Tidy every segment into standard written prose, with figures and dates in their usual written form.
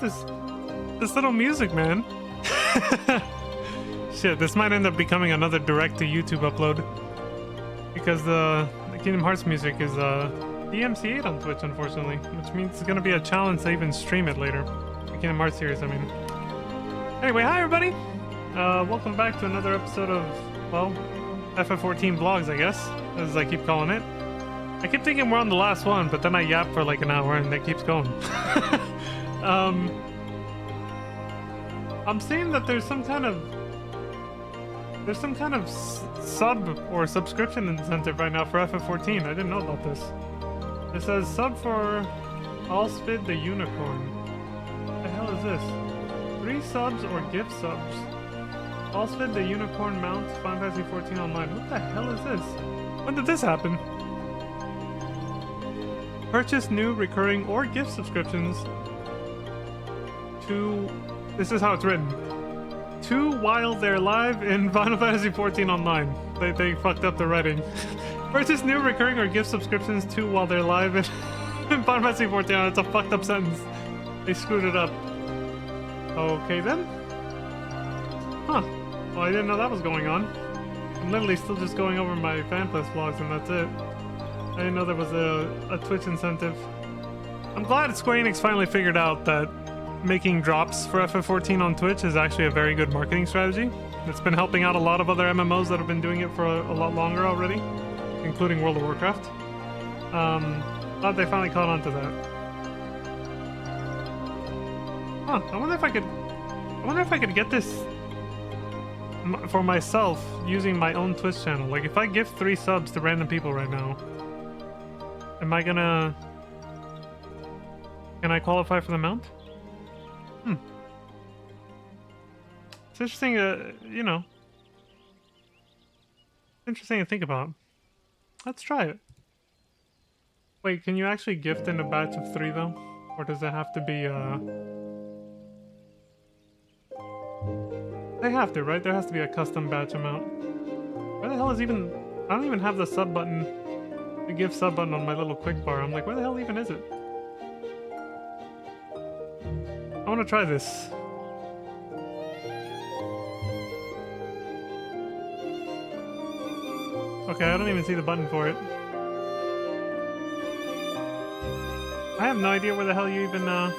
with this little music, man? Shit, this might end up becoming another direct to YouTube upload. Because the Kingdom Hearts music is DMCA'd on Twitch, unfortunately. Which means it's gonna be a challenge to even stream it later. The Kingdom Hearts series, I mean. Anyway, hi everybody! Welcome back to another episode of, well, FF14 vlogs, I guess, as I keep calling it. I keep thinking we're on the last one, but then I yap for like an hour and it keeps going. I'm seeing that there's some kind of sub or subscription incentive right now for FF14. I didn't know about this. It says sub for Allspid the Unicorn. What the hell is this? 3 subs or gift subs. Allspid the Unicorn mounts Final Fantasy 14 online. What the hell is this? When did this happen? Purchase new, recurring, or gift subscriptions to... This is how it's written. To while they're live in Final Fantasy 14 online. They fucked up the writing. Purchase new, recurring, or gift subscriptions to while they're live in Final Fantasy 14. It's a fucked up sentence. They screwed it up. Okay then. Huh. Well, I didn't know that was going on. I'm literally still just going over my Fanfest vlogs and that's it. I didn't know there was a Twitch incentive. I'm glad Square Enix finally figured out that making drops for FF14 on Twitch is actually a very good marketing strategy. It's been helping out a lot of other MMOs that have been doing it for a lot longer already, including World of Warcraft. Glad they finally caught on to that. Huh, I wonder if I could get this for myself using my own Twitch channel. Like if I give 3 subs to random people right now, am I gonna... Can I qualify for the mount? It's interesting, you know. Interesting to think about. Let's try it. Wait, can you actually gift in a batch of 3 though? Or does it have to be, They have to, right? There has to be a custom batch amount. Where the hell is even... I don't even have the sub button, the gift sub button on my little quick bar. I'm like, where the hell even is it? I want to try this. Okay, I don't even see the button for it. I have no idea where the hell you even, Oh,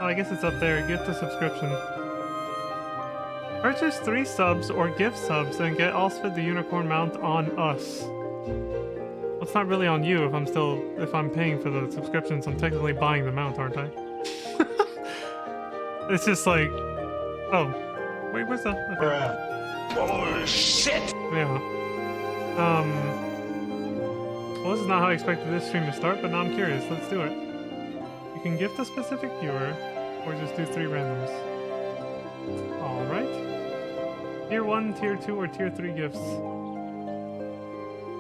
I guess it's up there. Gift a subscription. Purchase 3 subs or gift subs and get Allspid the Unicorn mount on us. Well, it's not really on you if I'm paying for the subscriptions. I'm technically buying the mount, aren't I? It's just like... Oh. Wait, where's the... Okay. Oh, shit! Yeah. Well, this is not how I expected this stream to start, but now I'm curious. Let's do it. You can gift a specific viewer, or just do 3 randoms. Alright. Tier 1, Tier 2, or Tier 3 gifts.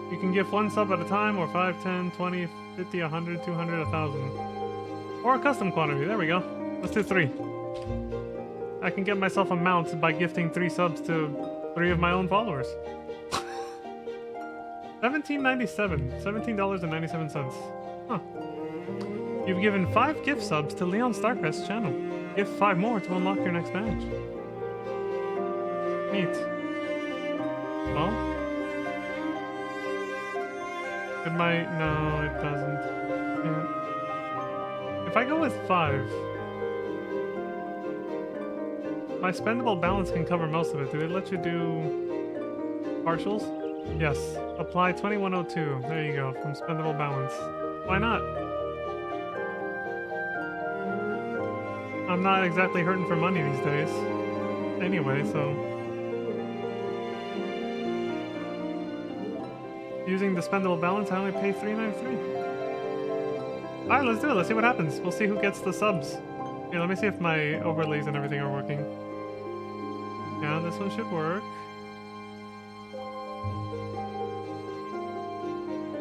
You can gift 1 sub at a time, or 5, 10, 20, 50, 100, 200, 1,000. Or a custom quantity. There we go. Let's do 3. I can get myself a mount by gifting 3 subs to 3 of my own followers. $17.97. Huh. You've given 5 gift subs to Leon Starcrest's channel. Give 5 more to unlock your next badge. Neat. Well. It might... No, it doesn't. Yeah. If I go with 5... My spendable balance can cover most of it. Do they let you do... partials? Yes. Apply 2102. There you go. From spendable balance. Why not? I'm not exactly hurting for money these days. Anyway, so... Using the spendable balance, I only pay $3.93. Alright, let's do it. Let's see what happens. We'll see who gets the subs. Yeah, let me see if my overlays and everything are working. Yeah, this one should work.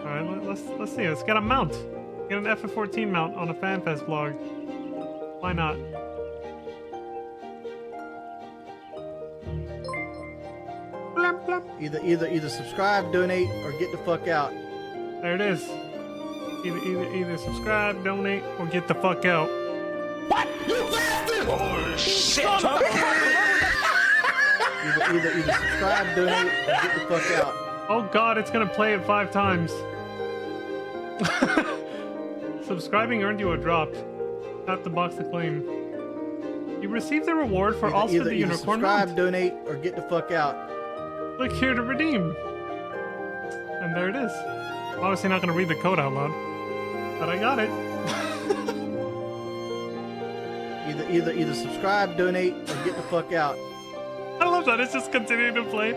Alright, let's see. Let's get a mount. Get an FF14 mount on a Fanfest vlog. Why not? Blump, blump. Either subscribe, donate, or get the fuck out. There it is. Either subscribe, donate, or get the fuck out. What? You bastard! Oh, shit! Either subscribe, donate, or get the fuck out. Oh god, it's gonna play it 5 times. Subscribing earned you a drop. Tap the box to claim. You received a reward for also the unicorn subscribe, mount. donate, or get the fuck out. Click here to redeem. And there it is. I'm obviously not gonna read the code out loud. But I got it. Either subscribe, donate, or get the fuck out. I love that it's just continuing to play.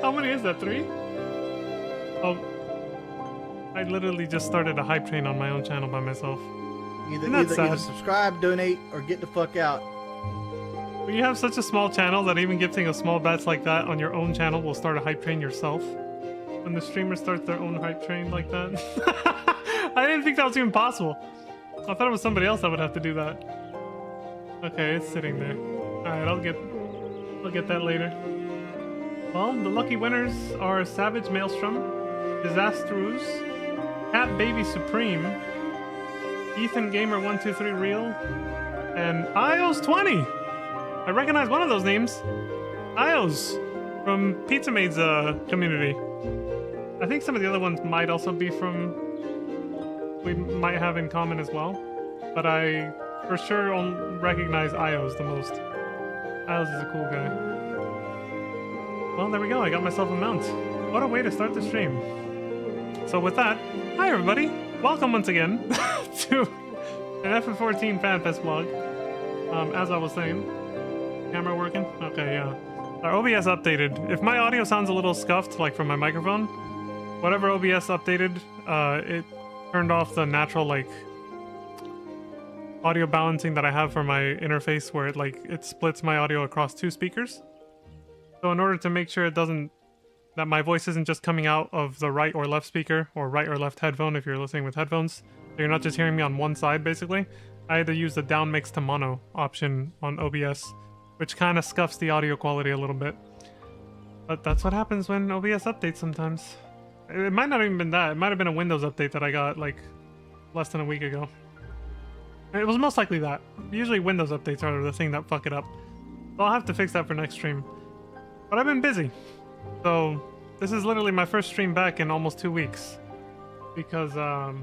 How many is that? 3? Oh. I literally just started a hype train on my own channel by myself. Either subscribe, donate, or get the fuck out. When you have such a small channel that even gifting a small batch like that on your own channel will start a hype train yourself. When the streamer starts their own hype train like that. I didn't think that was even possible. I thought it was somebody else that would have to do that. Okay, it's sitting there. Alright, I'll get that later. Well, the lucky winners are Savage Maelstrom, Disastrous, Cat Baby Supreme, Ethan Gamer 123 Real, and Ios20. I recognize one of those names. Ios from Pizza Maid's community. I think some of the other ones might also be from we might have in common as well, but I for sure recognize Ios the most. Ios is a cool guy. Well, there we go. I got myself a mount. What a way to start the stream. So with that, hi everybody. Welcome once again to an FF14 Fanfest vlog. As I was saying, camera working? Okay, yeah. Our OBS updated. If my audio sounds a little scuffed, like from my microphone, whatever OBS updated, it turned off the natural, like, audio balancing that I have for my interface where it splits my audio across 2 speakers. So in order to make sure that my voice isn't just coming out of the right or left speaker, or right or left headphone if you're listening with headphones, so you're not just hearing me on one side basically, I had to use the down mix to mono option on OBS, which kind of scuffs the audio quality a little bit. But that's what happens when OBS updates sometimes. It might not have even been that. It might have been a Windows update that I got like less than a week ago. It was most likely that. Usually Windows updates are the thing that fuck it up. So I'll have to fix that for next stream. But I've been busy. So this is literally my first stream back in almost 2 weeks. Because I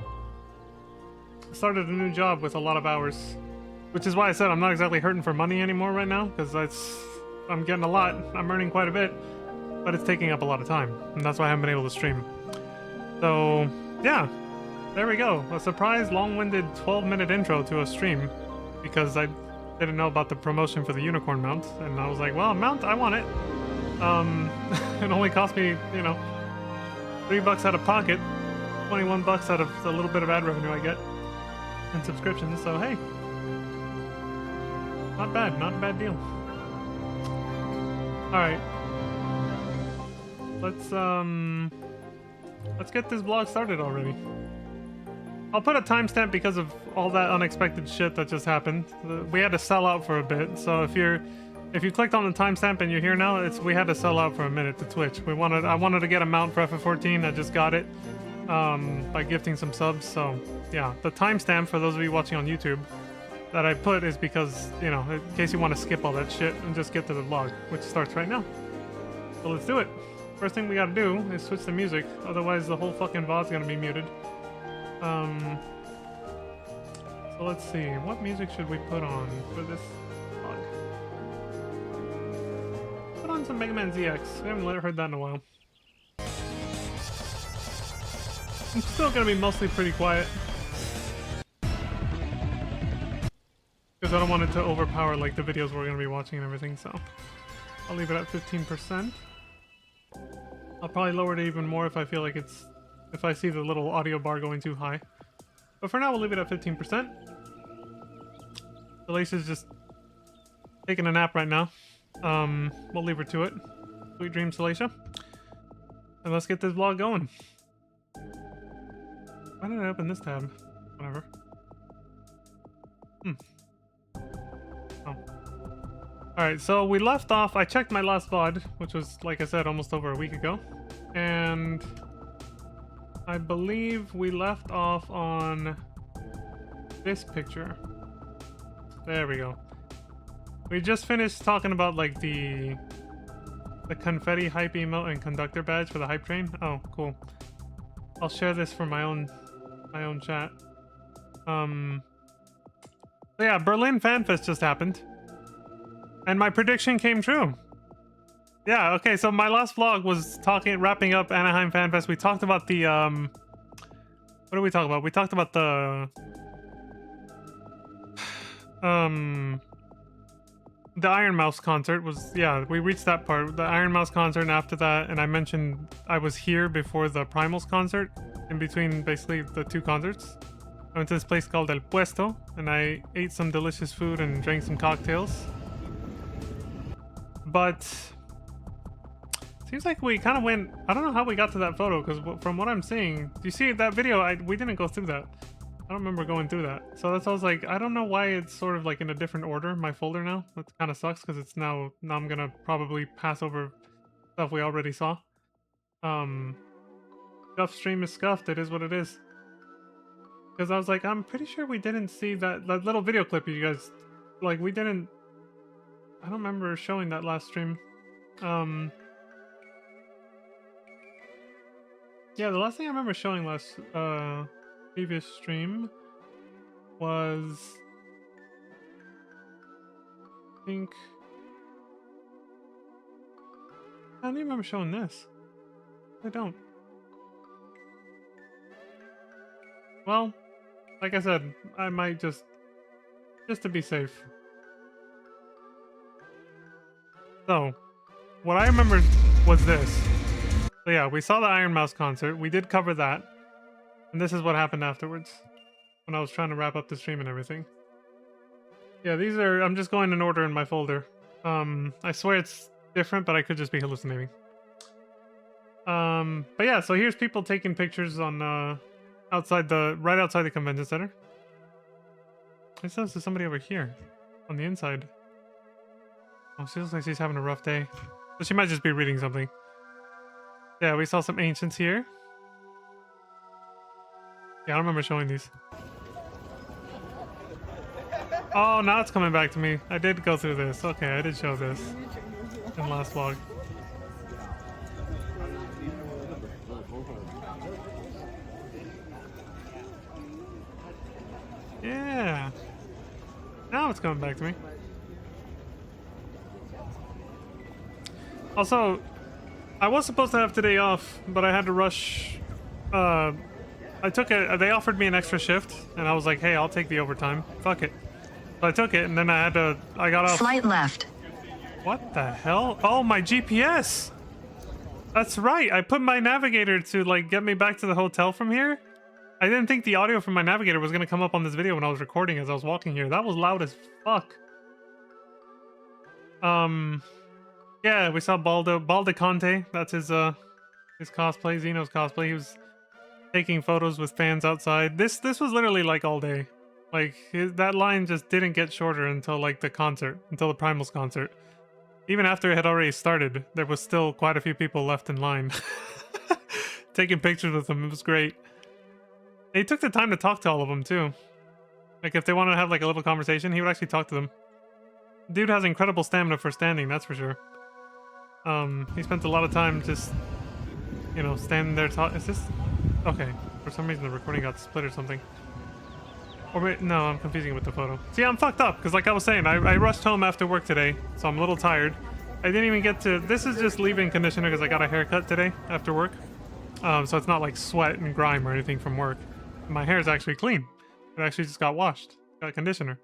started a new job with a lot of hours. Which is why I said I'm not exactly hurting for money anymore right now. Because I'm getting a lot. I'm earning quite a bit. But it's taking up a lot of time. And that's why I haven't been able to stream. So yeah. There we go. A surprise long-winded 12-minute intro to a stream. Because I didn't know about the promotion for the unicorn mount. And I was like, well, mount, I want it. It only cost me, you know, $3 out of pocket, $21 out of the little bit of ad revenue I get, and subscriptions. So hey, not bad, not a bad deal. All right, let's get this vlog started already. I'll put a timestamp because of all that unexpected shit that just happened. We had to sell out for a bit, so if you clicked on the timestamp and you're here now, we had to sell out for a minute to Twitch. I wanted to get a mount for FF14. I just got it by gifting some subs. So yeah, the timestamp for those of you watching on YouTube that I put is because, you know, in case you want to skip all that shit and just get to the vlog, which starts right now. So let's do it. First thing we gotta do is switch the music, otherwise the whole fucking VOD's gonna be muted. So let's see, what music should we put on for this vlog? Put on some Mega Man ZX. I haven't heard that in a while. I'm still gonna be mostly pretty quiet. Because I don't want it to overpower like the videos we're gonna be watching and everything, so I'll leave it at 15%. I'll probably lower it even more if I feel like if I see the little audio bar going too high. But for now, we'll leave it at 15%. Alicia's just taking a nap right now. We'll leave her to it. Sweet dreams, Alicia. And let's get this vlog going. Why did I open this tab? Whatever. Oh. Alright, so we left off. I checked my last VOD, which was, like I said, almost over a week ago. And I believe we left off on this picture. There we go. We just finished talking about like the confetti hype emote and conductor badge for the hype train. Oh, cool. I'll share this for my own chat. So yeah, Berlin Fanfest just happened. And my prediction came true. Yeah, okay, so my last vlog was wrapping up Anaheim Fanfest. We talked about the what did we talk about? We talked about the Iron Mouse concert was, yeah, we reached that part. The Iron Mouse concert, and after that, and I mentioned I was here before the Primals concert, in between basically the two concerts. I went to this place called El Puesto, and I ate some delicious food and drank some cocktails. But seems like we kind of went, I don't know how we got to that photo, because from what I'm seeing, do you see that video? We didn't go through that. I don't remember going through that. So that's why I was like, I don't know why it's sort of like in a different order, my folder now. That kind of sucks, because it's now I'm gonna probably pass over stuff we already saw. Scuff stream is scuffed, it is what it is. Because I was like, I'm pretty sure we didn't see that little video clip you guys, like we didn't, I don't remember showing that last stream. Yeah, the last thing I remember showing last previous stream was, I think, I don't even remember showing this. I don't. Well, like I said, I might just to be safe. So, what I remember was this. So yeah, we saw the Iron Mouse concert. We did cover that. And this is what happened afterwards, when I was trying to wrap up the stream and everything. Yeah, these are, I'm just going in order in my folder. I swear it's different, but I could just be hallucinating. But yeah, so here's people taking pictures on, right outside the convention center. It says there's somebody over here, on the inside. Oh, she looks like she's having a rough day. So she might just be reading something. Yeah, we saw some ancients here. Yeah, I don't remember showing these. Oh, now it's coming back to me. I did go through this. Okay, I did show this in last vlog. Yeah. Now it's coming back to me. Also, I was supposed to have today off, but I had to rush. I took it. They offered me an extra shift, and I was like, "Hey, I'll take the overtime. Fuck it." So I took it, and then I got off. Flight left. What the hell? Oh, my GPS. That's right. I put my navigator to like get me back to the hotel from here. I didn't think the audio from my navigator was gonna come up on this video when I was recording as I was walking here. That was loud as fuck. Yeah, we saw Baldo Conte. That's his cosplay, Xeno's cosplay. He was taking photos with fans outside. This was literally like all day. Like that line just didn't get shorter until like the concert, until the Primals concert. Even after it had already started, there was still quite a few people left in line. Taking pictures with them. It was great. He took the time to talk to all of them too. Like if they wanted to have like a little conversation, he would actually talk to them. Dude has incredible stamina for standing, that's for sure. He spent a lot of time just, you know, standing there talking. Is this okay? For some reason the recording got split or something. Or wait, no, I'm confusing it with the photo. See, I'm fucked up because like I was saying, I rushed home after work today, so I'm a little tired. I didn't even get to, this is just leave-in conditioner because I got a haircut today after work. So it's not like sweat and grime or anything from work. My hair is actually clean. It actually just got washed. Got conditioner.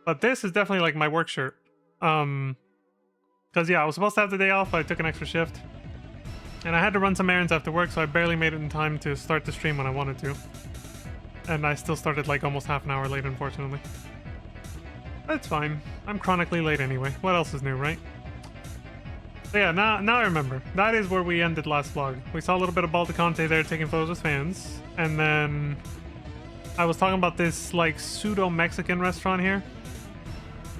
But this is definitely like my work shirt. Because yeah, I was supposed to have the day off, but I took an extra shift. And I had to run some errands after work, so I barely made it in time to start the stream when I wanted to. And I still started like almost half an hour late, unfortunately. That's fine. I'm chronically late anyway. What else is new, right? So yeah, now I remember. That is where we ended last vlog. We saw a little bit of Baldeconte there taking photos with fans. And then I was talking about this like pseudo-Mexican restaurant here.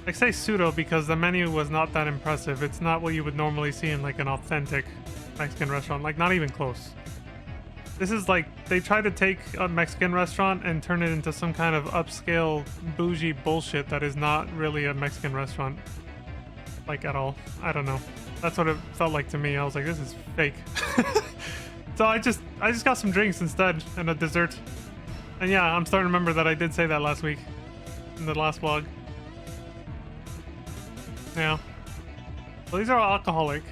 I say pseudo because the menu was not that impressive. It's not what you would normally see in like an authentic Mexican restaurant. Like not even close. This is like, they try to take a Mexican restaurant and turn it into some kind of upscale, bougie bullshit that is not really a Mexican restaurant. Like, at all. I don't know. That's what it felt like to me. I was like, this is fake. So I just got some drinks instead and a dessert. And yeah, I'm starting to remember that I did say that last week in the last vlog. Yeah. So these are all alcoholic.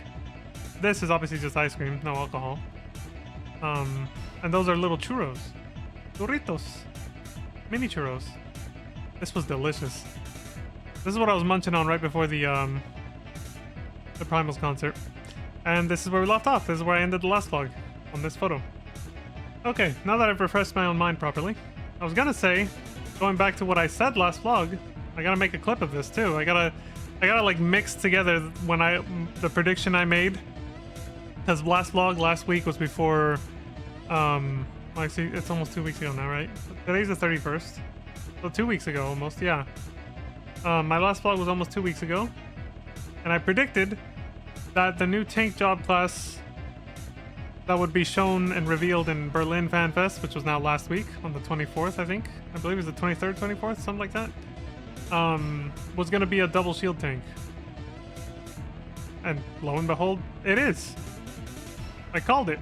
This is obviously just ice cream, no alcohol. And those are little churros. Churritos. Mini churros. This was delicious. This is what I was munching on right before the Primals concert. And this is where we left off. This is where I ended the last vlog, on this photo. Okay, now that I've refreshed my own mind properly, I was gonna say, going back to what I said last vlog, I gotta make a clip of this too. I gotta like mix together the prediction I made. Because last vlog last week was before, actually it's almost 2 weeks ago now, right? Today's the 31st. So 2 weeks ago almost, yeah. My last vlog was almost 2 weeks ago. And I predicted that the new tank job class that would be shown and revealed in Berlin Fanfest, which was now last week on the 24th, I think. I believe it was the 23rd, 24th, something like that. Was going to be a double shield tank. And lo and behold, it is. I called it.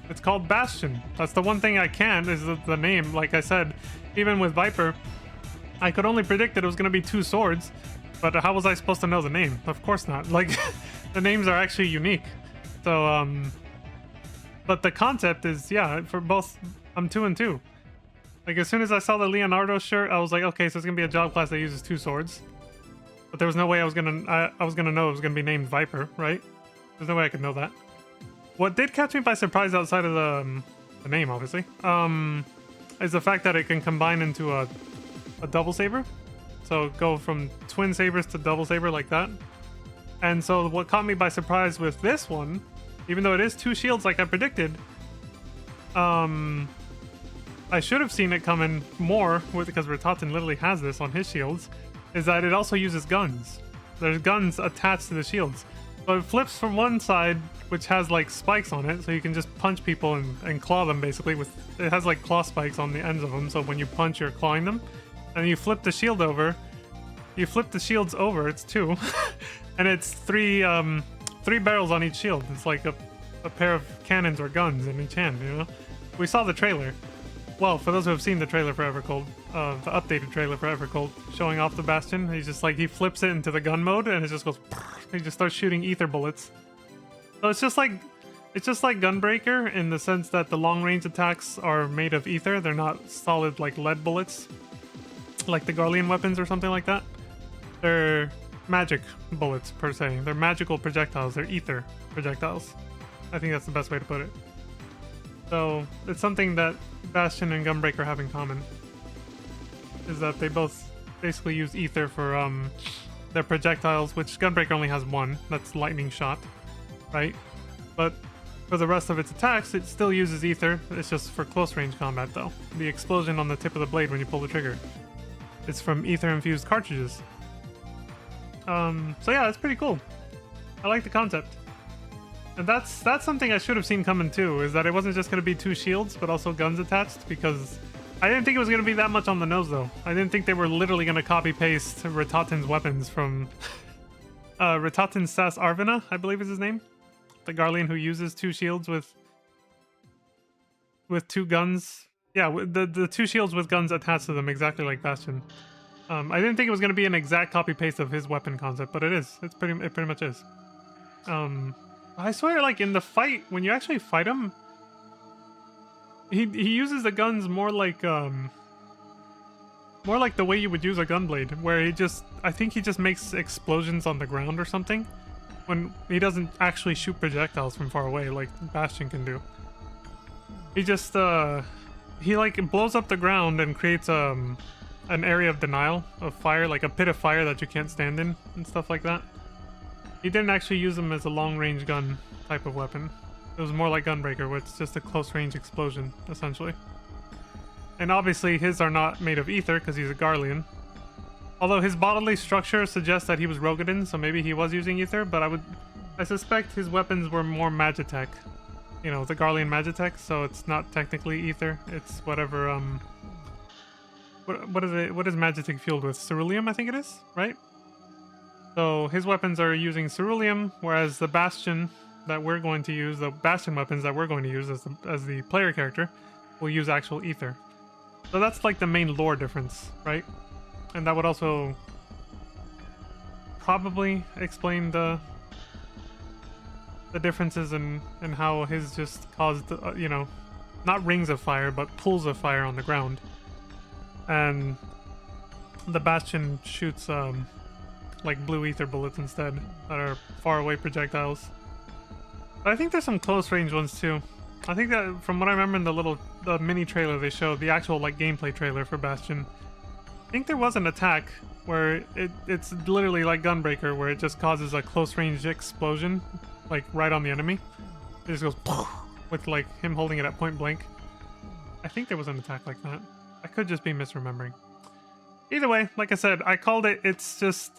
It's called Bastion. That's the one thing I can't, is the name. Like I said, even with Viper, I could only predict that it was going to be 2 swords. But how was I supposed to know the name? Of course not. Like, the names are actually unique. So, but the concept is, yeah, for both, I'm 2 and 2. Like, as soon as I saw the Leonardo shirt, I was like, okay, so it's gonna be a job class that uses 2 swords. But there was no way I was gonna know it was gonna be named Viper, right? There's no way I could know that. What did catch me by surprise outside of the name, obviously, is the fact that it can combine into a double saber. So go from twin sabers to double saber like that. And so what caught me by surprise with this one, even though it is 2 shields like I predicted, I should have seen it coming more because Ratatin literally has this on his shields, is that it also uses guns. There's guns attached to the shields. So it flips from one side, which has like spikes on it, so you can just punch people and claw them basically. It has like claw spikes on the ends of them, so when you punch, you're clawing them. And you flip the shield over. You flip the shields over, it's 2. And it's 3 barrels on each shield. It's like a pair of cannons or guns in each hand, you know? We saw the trailer. Well, for those who have seen the trailer for Evercold, the updated trailer for Evercold, showing off the Bastion, he's just like, he flips it into the gun mode and it just goes, he just starts shooting ether bullets. So it's just like Gunbreaker in the sense that the long range attacks are made of ether. They're not solid like lead bullets, like the Garlean weapons or something like that. They're magic bullets per se. They're magical projectiles. They're ether projectiles. I think that's the best way to put it. So it's something that Bastion and Gunbreaker have in common, is that they both basically use ether for their projectiles, which Gunbreaker only has one. That's lightning shot, right? But for the rest of its attacks, it still uses ether. It's just for close range combat though. The explosion on the tip of the blade when you pull the trigger, it's from ether infused cartridges. So yeah, that's pretty cool. I like the concept. And that's something I should have seen coming too, is that it wasn't just going to be 2 shields, but also guns attached, because I didn't think it was going to be that much on the nose though. I didn't think they were literally going to copy-paste Ratatin's weapons from Ratatin Sas Arvina, I believe is his name. The Garlean who uses 2 shields with 2 guns. Yeah, the 2 shields with guns attached to them, exactly like Bastion. I didn't think it was going to be an exact copy-paste of his weapon concept, but it is. It pretty much is. I swear, like, in the fight, when you actually fight him, he uses the guns more like the way you would use a gunblade, where I think he just makes explosions on the ground or something, when he doesn't actually shoot projectiles from far away like Bastion can do. He just, he like blows up the ground and creates, an area of denial of fire, like a pit of fire that you can't stand in and stuff like that. He didn't actually use them as a long-range gun type of weapon. It was more like Gunbreaker, where it's just a close-range explosion, essentially. And obviously his are not made of ether because he's a Garlean. Although his bodily structure suggests that he was Rogadin, so maybe he was using ether, but I suspect his weapons were more Magitech you know, the Garlean Magitech, so it's not technically ether. It's whatever, what is it? What is Magitech fueled with? Ceruleum, I think it is, right? So his weapons are using ceruleum, whereas the Bastion that we're going to use, the Bastion weapons that we're going to use as the player character, will use actual ether. So that's like the main lore difference, right? And that would also probably explain the differences in how his just caused, you know, not rings of fire, but pools of fire on the ground. And the Bastion shoots like blue ether bullets instead that are far away projectiles. But I think there's some close range ones too. I think that from what I remember in the mini trailer they showed, the actual like gameplay trailer for Bastion, I think there was an attack where it's literally like Gunbreaker, where it just causes a close range explosion like right on the enemy. It just goes with like him holding it at point blank. I think there was an attack like that. I could just be misremembering. Either way, like I said, I called it. It's just,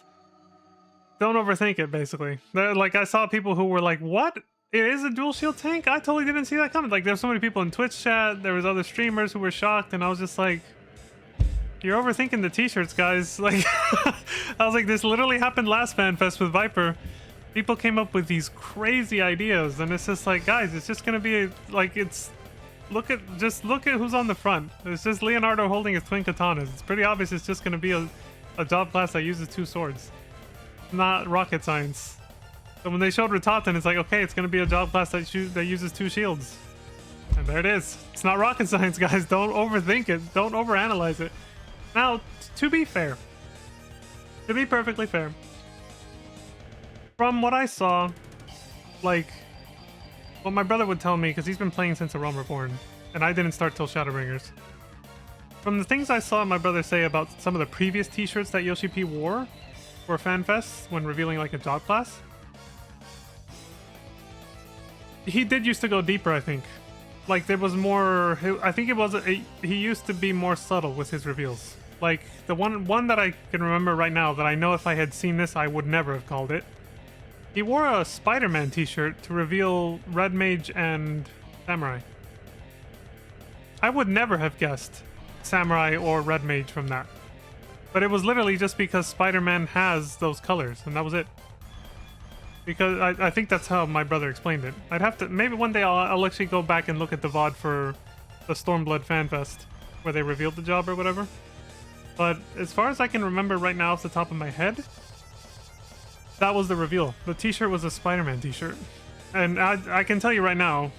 don't overthink it, basically. Like, I saw people who were like, what? It is a dual shield tank? I totally didn't see that coming. Like, there's so many people in Twitch chat, there was other streamers who were shocked, and I was just like, you're overthinking the t-shirts, guys. Like, I was like, this literally happened last Fanfest with Viper. People came up with these crazy ideas, and it's just like, guys, it's just gonna be, like, it's... Look at who's on the front. It's just Leonardo holding his twin katanas. It's pretty obvious it's just gonna be a job class that uses 2 swords. Not rocket science. So when they showed Ratatan, it's like, okay, it's gonna be a job class that uses 2 shields. And there it is. It's not rocket science, guys. Don't overthink it. Don't overanalyze it. Now, to be fair, to be perfectly fair, from what I saw, like, what my brother would tell me, because he's been playing since A Realm Reborn, and I didn't start till Shadowbringers. From the things I saw my brother say about some of the previous t-shirts that Yoshi P wore for FanFest when revealing like a job class, he did used to go deeper, I think. Like, there was more, I think it was, he used to be more subtle with his reveals. Like, the one that I can remember right now that I know if I had seen this, I would never have called it. He wore a Spider-Man t-shirt to reveal Red Mage and Samurai. I would never have guessed Samurai or Red Mage from that. But it was literally just because Spider-Man has those colors, and that was it. Because I think that's how my brother explained it. I'd have to, maybe one day I'll actually go back and look at the VOD for the Stormblood FanFest, where they revealed the job or whatever. But as far as I can remember right now off the top of my head, that was the reveal. The t-shirt was a Spider-Man t-shirt. And I can tell you right now,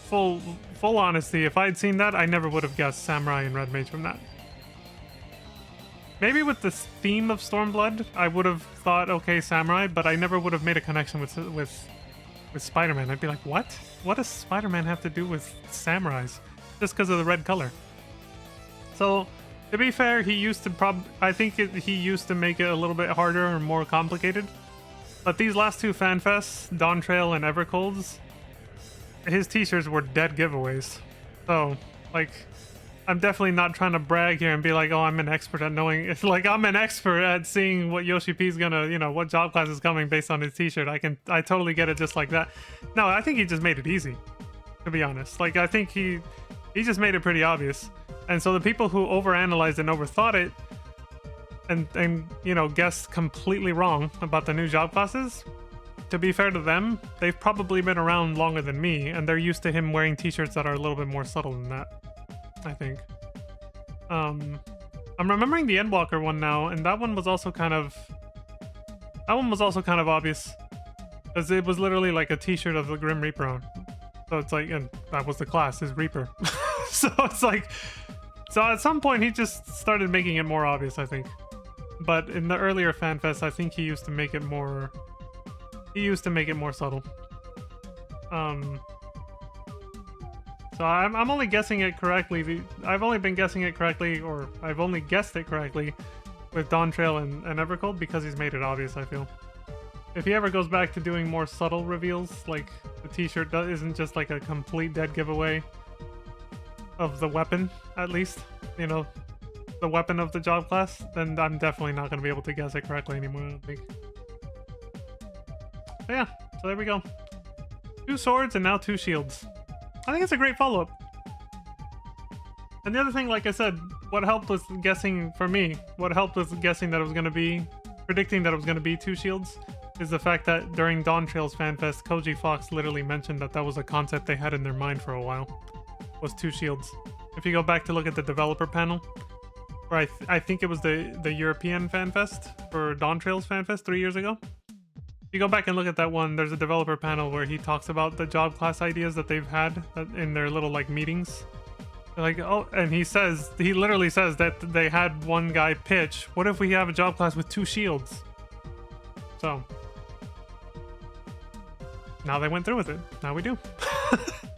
full honesty, if I had seen that, I never would have guessed Samurai and Red Mage from that. Maybe with the theme of Stormblood, I would have thought, okay, Samurai, but I never would have made a connection with Spider-Man. I'd be like, what? What does Spider-Man have to do with samurais? Just because of the red color. So, to be fair, he used to he used to make it a little bit harder or more complicated. But these last 2 FanFests, Dawn Trail and Evercold's, his t-shirts were dead giveaways. So, like, I'm definitely not trying to brag here and be like, oh, I'm an expert at knowing. It's like, I'm an expert at seeing what Yoshi P's gonna, you know, what job class is coming based on his t-shirt. I totally get it just like that. No, I think he just made it easy, to be honest. Like, I think he just made it pretty obvious. And so the people who overanalyzed and overthought it and you know, guessed completely wrong about the new job classes, to be fair to them, they've probably been around longer than me, and they're used to him wearing t-shirts that are a little bit more subtle than that, I think. I'm remembering the Endwalker one now, and that one was also kind of obvious, because it was literally like a t-shirt of the Grim Reaper on. So it's like, and that was the class, his Reaper. So it's like, so at some point he just started making it more obvious, I think. But in the earlier FanFest, I think he used to make it more subtle. So I'm only guessing it correctly. I've only been guessing it correctly, or I've only guessed it correctly with Dawn Trail and Evercold because he's made it obvious, I feel. If he ever goes back to doing more subtle reveals, like the t-shirt isn't just like a complete dead giveaway of the weapon, at least, you know, the weapon of the job class, then I'm definitely not going to be able to guess it correctly anymore, I don't think. But yeah, so there we go. 2 swords and now 2 shields. I think it's a great follow-up. And the other thing, like I said, what helped with guessing for me, what helped with guessing that it was going to be, predicting that it was going to be 2 shields, is the fact that during Dawn Trails Fanfest, Koji Fox literally mentioned that that was a concept they had in their mind for a while, was 2 shields. If you go back to look at the developer panel, where I think it was the European Fanfest for Dawn Trails Fanfest 3 years ago. If you go back and look at that one, there's a developer panel where he talks about the job class ideas that they've had in their little like meetings. Like, oh, and he literally says that they had one guy pitch, what if we have a job class with 2 shields? So now they went through with it. Now we do.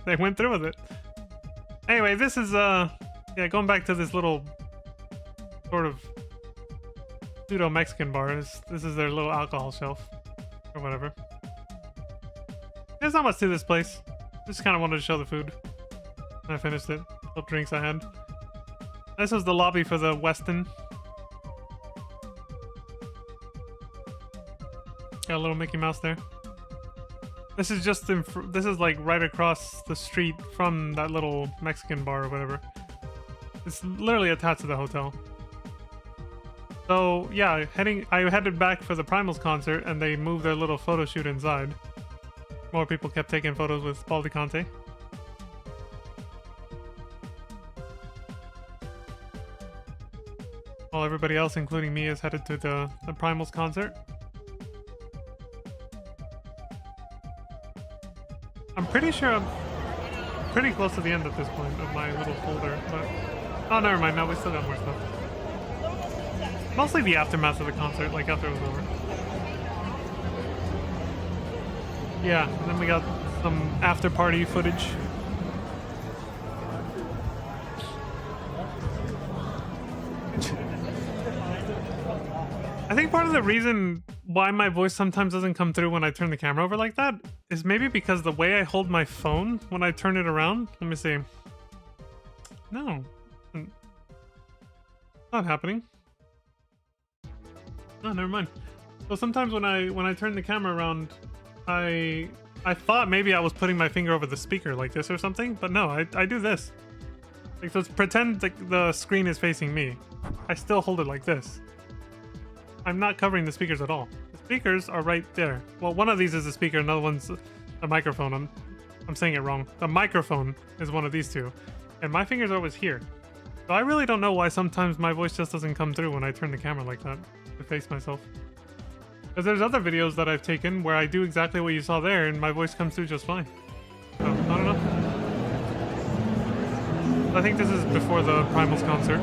They went through with it. Anyway, this is yeah, going back to this little sort of pseudo Mexican bar. This is their little alcohol shelf or whatever. There's not much to this place. Just kind of wanted to show the food. And I finished it. What drinks I had. This was the lobby for the Westin. Got a little Mickey Mouse there. This is just this is like right across the street from that little Mexican bar or whatever. It's literally attached to the hotel. So yeah, I headed back for the Primals concert and they moved their little photo shoot inside. More people kept taking photos with Baldicante. While everybody else, including me, is headed to the Primals concert. I'm pretty sure I'm pretty close to the end at this point of my little folder, but... Oh, never mind, no, we still got more stuff. Mostly the aftermath of the concert, like after it was over. Yeah, and then we got some after-party footage. I think part of the reason why my voice sometimes doesn't come through when I turn the camera over like that is maybe because the way I hold my phone when I turn it around. Let me see. No. Not happening. Oh, never mind. So sometimes when I turn the camera around, I thought maybe I was putting my finger over the speaker like this or something, but no, I do this. Like, so pretend like the screen is facing me. I still hold it like this. I'm not covering the speakers at all. The speakers are right there. Well, one of these is a speaker, another one's a microphone. I'm saying it wrong. The microphone is one of these two. And my fingers are always here. So I really don't know why sometimes my voice just doesn't come through when I turn the camera like that to face myself. Because there's other videos that I've taken where I do exactly what you saw there and my voice comes through just fine. So, I don't know. I think this is before the Primals concert.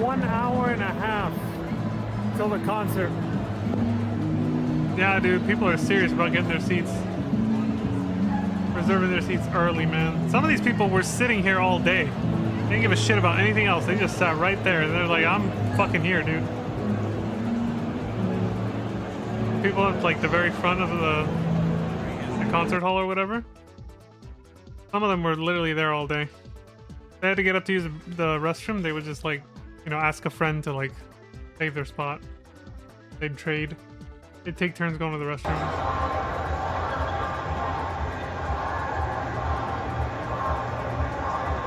One hour and a half till the concert. Yeah, dude, people are serious about getting their seats. Reserving their seats early, man. Some of these people were sitting here all day. They didn't give a shit about anything else. They just sat right there. They're like, I'm fucking here, dude. People at like the very front of the concert hall or whatever. Some of them were literally there all day. They had to get up to use the restroom. They would just like, you know, ask a friend to like save their spot. They'd trade. They'd take turns going to the restroom.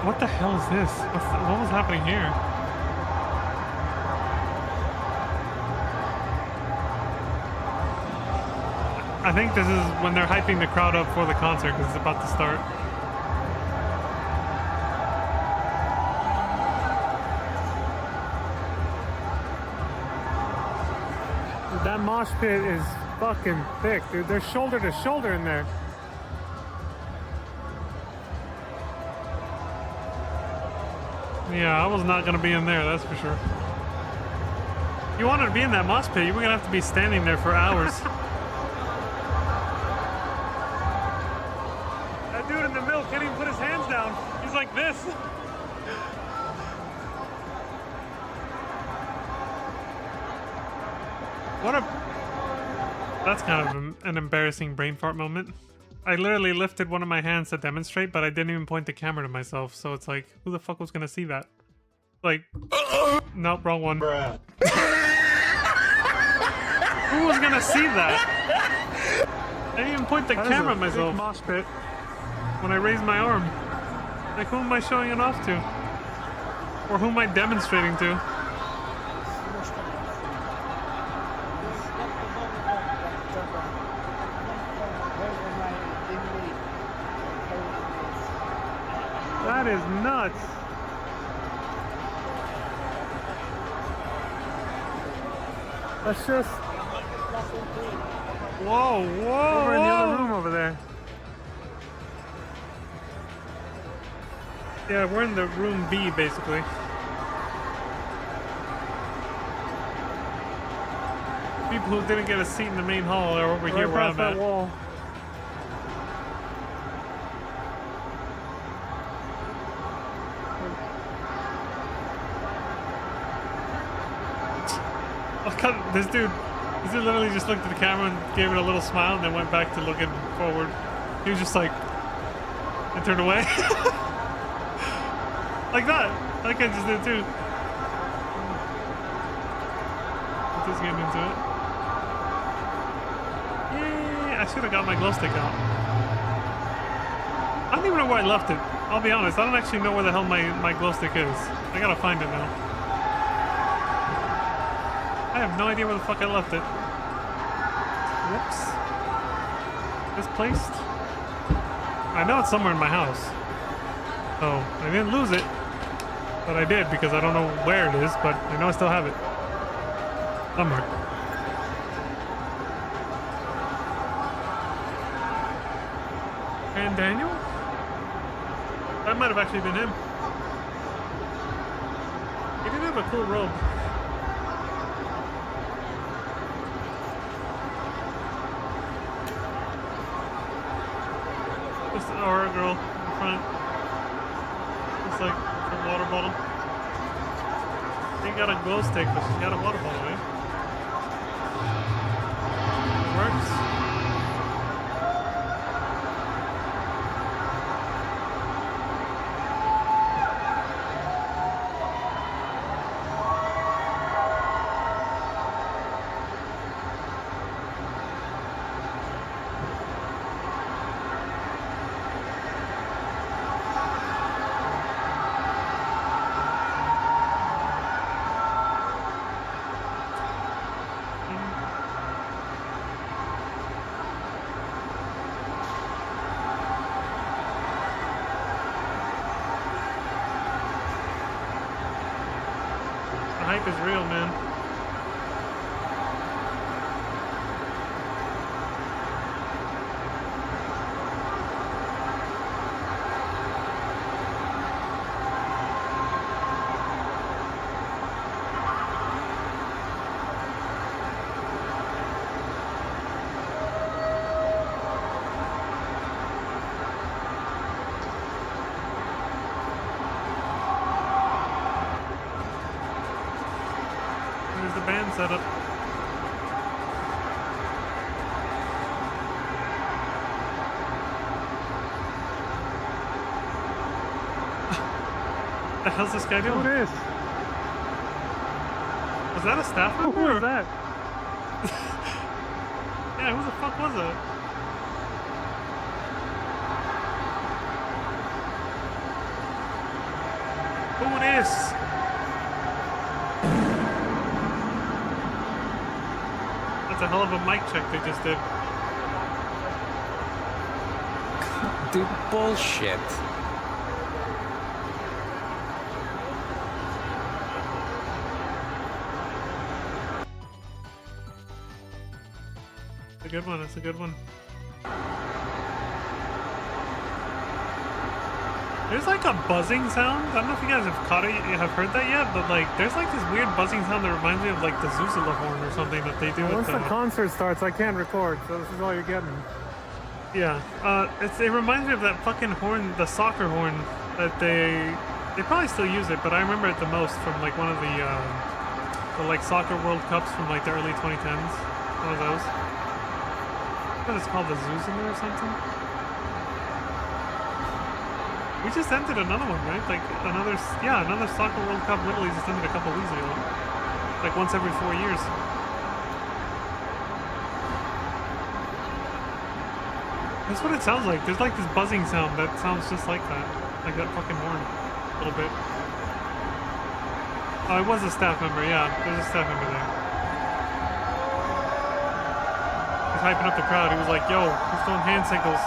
What the hell is this? What was happening here? I think this is when they're hyping the crowd up for the concert because it's about to start. That mosh pit is fucking thick, dude. They're shoulder to shoulder in there. Yeah, I was not gonna be in there, that's for sure. If you wanted to be in that mosh pit, you were gonna have to be standing there for hours. That dude in the middle can't even put his hands down. He's like this. That's kind of an embarrassing brain fart moment. I literally lifted one of my hands to demonstrate, but I didn't even point the camera to myself, so it's like, who the fuck was gonna see that? Like... Nope, wrong one. Bruh. Who was gonna see that? I didn't even point the camera at myself Mosh pit. when I raised my arm. Like, who am I showing it off to? Or who am I demonstrating to? That is nuts. That's just Whoa, whoa, over in the other whoa! room over there. Yeah, we're in the room B, basically. People who didn't get a seat in the main hall are over here Right where past I'm that at. wall. Oh, God, this dude literally just looked at the camera and gave it a little smile and then went back to looking forward. He was just like, and turned away. Like that. That guy just did too. Just getting into it. Yay! I should have got my glow stick out. I don't even know where I left it. I'll be honest, I don't actually know where the hell my glow stick is. I gotta find it now. I have no idea where the fuck I left it. Whoops. Misplaced? I know it's somewhere in my house. Oh, I didn't lose it. But I did because I don't know where it is, but I know I still have it. Somewhere. And Daniel? That might have actually been him. He did have a cool robe. Just an aura girl in front. Just like a water bottle. She ain't got a glow stick, but she's got a water bottle, eh? It works. The hype is real, man. There's the band setup. The hell's this guy doing? Who it is? Was that a staff member? Who is that? Yeah, who the fuck was it? Who it is? That's a hell of a mic check they just did. Dude, bullshit. It's a good one, it's a good one. There's like a buzzing sound. I don't know if you guys have caught it, have heard that yet, but like there's like this weird buzzing sound that reminds me of like the Zuzula horn or something that they do with Once the concert starts, I can't record, so this is all you're getting. Yeah, it reminds me of that fucking horn, the soccer horn that they probably still use it, but I remember it the most from like one of the like soccer World Cups from like the early 2010s. One of those. What is it called, the Zuzula or something? We just entered another one, right? Like another Soccer World Cup literally just ended a couple weeks ago. Like once every 4 years. That's what it sounds like. There's like this buzzing sound that sounds just like that. Like that fucking horn. A little bit. Oh, it was a staff member, yeah. There's a staff member there. He's hyping up the crowd. He was like, yo, who's doing hand signals?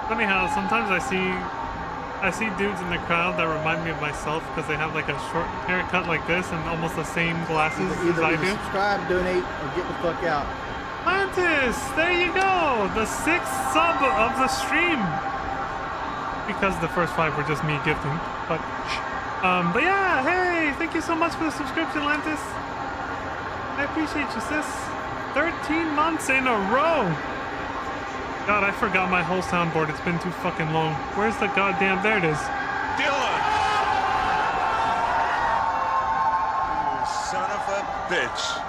Funny how sometimes I see dudes in the crowd that remind me of myself because they have like a short haircut like this and almost the same glasses as I do. Subscribe, donate, or get the fuck out. Mantis, there you go, the 6th sub of the stream. Because the first 5 were just me gifting, but yeah, hey, thank you so much for the subscription, Lantis. I appreciate you, sis. 13 months in a row. God, I forgot my whole soundboard. It's been too fucking long. Where's the goddamn... There it is. Dylan! You son of a bitch.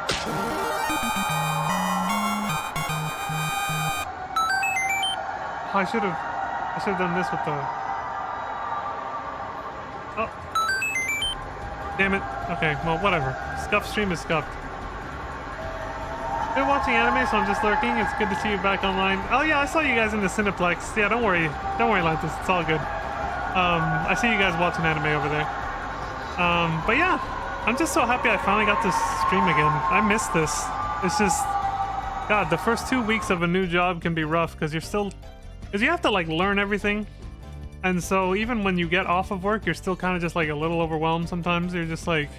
Oh, I should have done this with the... Oh. Damn it. Okay, well, whatever. Scuff stream is scuffed. Been watching anime, so I'm just lurking. It's good to see you back online. Oh yeah, I saw you guys in the Cineplex. Yeah, don't worry, Lantis. It's all good. I see you guys watching anime over there. But yeah, I'm just so happy I finally got to stream again. I missed this. It's just, God, the first 2 weeks of a new job can be rough because you have to like learn everything. And so even when you get off of work, you're still kind of just like a little overwhelmed sometimes. You're just like,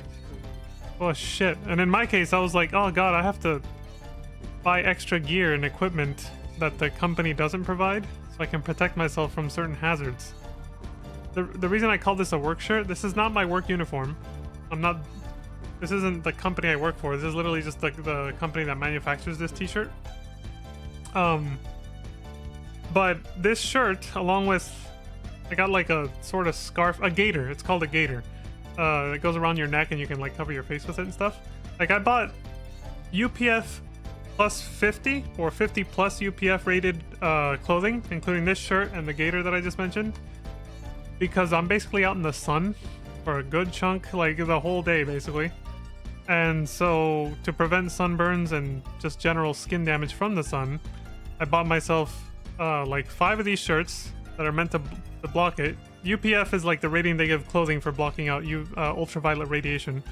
oh shit. And in my case, I was like, oh God, I have to buy extra gear and equipment that the company doesn't provide so I can protect myself from certain hazards. The reason I call this a work shirt, this is not my work uniform. This isn't the company I work for. This is literally just the company that manufactures this t-shirt. But this shirt, along with, I got like a sort of scarf, a gaiter. It's called a gaiter. It goes around your neck and you can like cover your face with it and stuff. Like I bought UPF plus 50 or 50 plus UPF rated clothing, including this shirt and the gaiter that I just mentioned, because I'm basically out in the sun for a good chunk, like the whole day basically. And so to prevent sunburns and just general skin damage from the sun, I bought myself like 5 of these shirts that are meant to block it. UPF is like the rating they give clothing for blocking out ultraviolet radiation.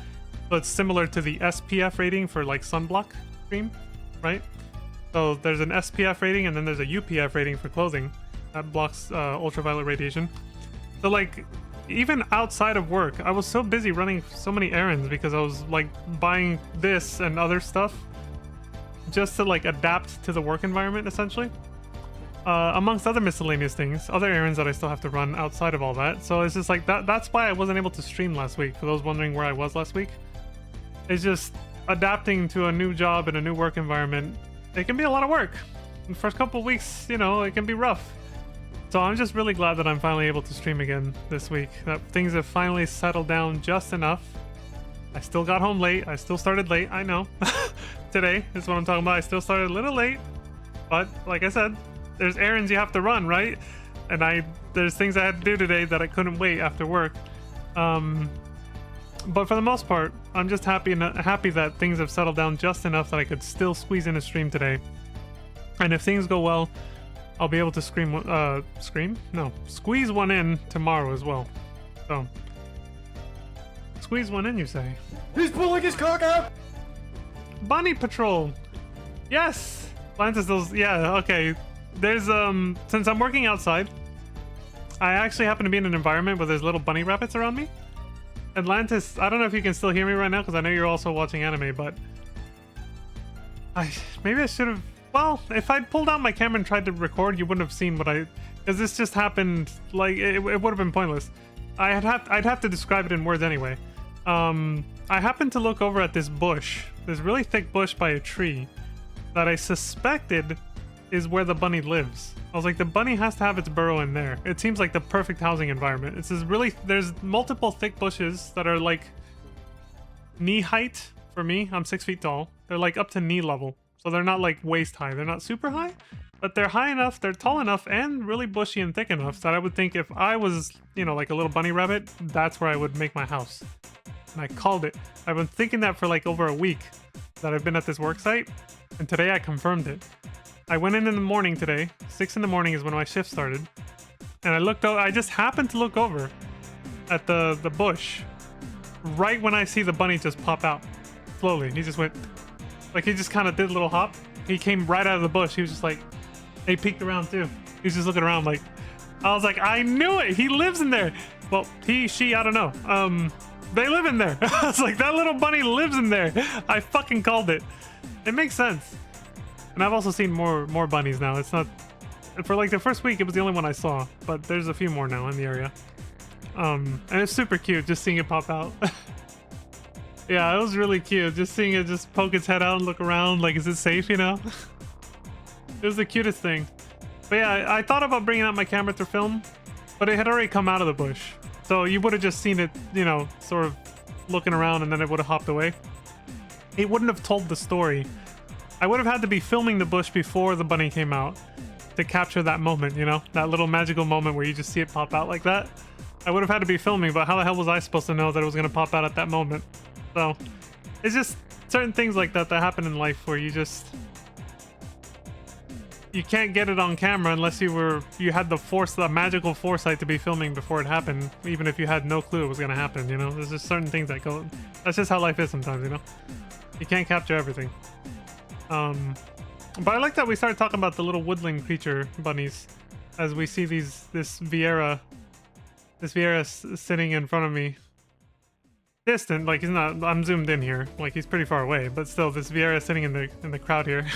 So it's similar to the SPF rating for like sunblock cream, right? So there's an SPF rating and then there's a UPF rating for clothing that blocks ultraviolet radiation. So like even outside of work, I was so busy running so many errands because I was like buying this and other stuff just to like adapt to the work environment essentially. Amongst other miscellaneous things, other errands that I still have to run outside of all that. So it's just like that's why I wasn't able to stream last week, for those wondering where I was last week. It's just adapting to a new job and a new work environment. It can be a lot of work. The first couple of weeks, you know, it can be rough. So I'm just really glad that I'm finally able to stream again this week. That things have finally settled down just enough. I still got home late. I still started late. I know. Today is what I'm talking about. I still started a little late. But like I said, there's errands you have to run, right? And there's things I had to do today that I couldn't wait after work. But for the most part, I'm just happy that things have settled down just enough that I could still squeeze in a stream today. And if things go well, I'll be able to squeeze one in tomorrow as well. So, squeeze one in, you say? He's pulling his cock out! Bunny Patrol! Yes! Lantis, those, yeah, okay. there's since I'm working outside, I actually happen to be in an environment where there's little bunny rabbits around me. Atlantis, I don't know if you can still hear me right now because I know you're also watching anime, but maybe I should have. Well, if I'd pulled out my camera and tried to record, you wouldn't have seen what because this just happened. Like it would have been pointless. I'd have to describe it in words anyway. I happened to look over at this bush, this really thick bush by a tree, that I suspected is where the bunny lives. I was like, the bunny has to have its burrow in there. It seems like the perfect housing environment. It's this really, there's multiple thick bushes that are like knee height for me. I'm 6 feet tall. They're like up to knee level. So they're not like waist high. They're not super high, but they're high enough, they're tall enough, and really bushy and thick enough that I would think if I was, you know, like a little bunny rabbit, that's where I would make my house. And I called it. I've been thinking that for like over a week that I've been at this work site, and today I confirmed it. I went in the morning today. 6 in the morning is when my shift started. And I looked over, I just happened to look over at the bush right when I see the bunny just pop out. Slowly. He just went, like he just kind of did a little hop. He came right out of the bush. He was just like, he peeked around too. He was just looking around like, I was like, I knew it. He lives in there. Well, he, she, I don't know. They live in there. I was like, that little bunny lives in there. I fucking called it. It makes sense. And I've also seen more bunnies now. It's not, for like the first week, it was the only one I saw, but there's a few more now in the area. And it's super cute just seeing it pop out. Yeah, it was really cute just seeing it just poke its head out and look around like, is it safe, you know? It was the cutest thing. But yeah, I thought about bringing out my camera to film, but it had already come out of the bush. So you would have just seen it, you know, sort of looking around, and then it would have hopped away. It wouldn't have told the story. I would have had to be filming the bush before the bunny came out to capture that moment, you know? That little magical moment where you just see it pop out like that. I would have had to be filming, but how the hell was I supposed to know that it was going to pop out at that moment? So, it's just certain things like that that happen in life where you just... You can't get it on camera unless you had the magical foresight to be filming before it happened, even if you had no clue it was going to happen, you know? There's just certain things that go... That's just how life is sometimes, you know? You can't capture everything. But I like that we started talking about the little woodland creature bunnies as we see this Vieira sitting in front of me. Distant, like he's not, I'm zoomed in here, like he's pretty far away, but still this Vieira sitting in the crowd here.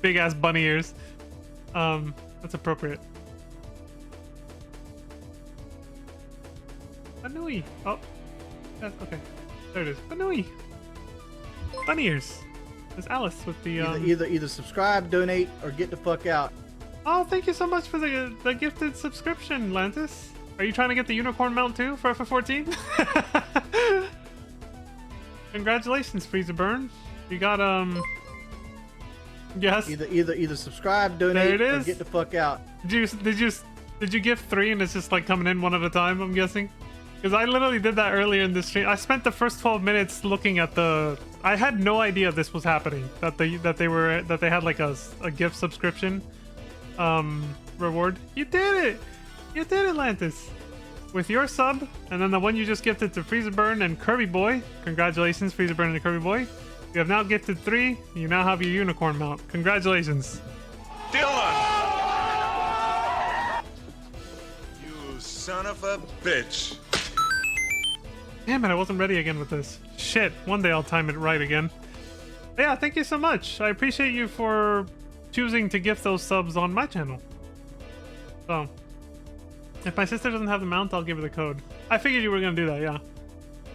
Big ass bunny ears. That's appropriate. Banui. Oh, that's okay. There it is. Banui. Bunny ears. There's Alice with the either subscribe, donate, or get the fuck out. Oh, thank you so much for the gifted subscription, Lantis. Are you trying to get the unicorn mount too for FF14? Congratulations, Freezer Burn. You got yes. Either subscribe, donate, or get the fuck out. Did you gift 3 and it's just like coming in one at a time? I'm guessing. Because I literally did that earlier in the stream. I spent the first 12 minutes looking at the... I had no idea this was happening. That they had like a gift subscription reward. You did it! You did it, Atlantis! With your sub, and then the one you just gifted to Freezer Burn and Kirby Boy. Congratulations, Freezer Burn and Kirby Boy. You have now gifted 3. You now have your unicorn mount. Congratulations. Dylan! You son of a bitch. Damn it, I wasn't ready again with this. Shit, one day I'll time it right again. But yeah, thank you so much. I appreciate you for choosing to gift those subs on my channel. So, if my sister doesn't have the mount, I'll give her the code. I figured you were gonna do that, yeah.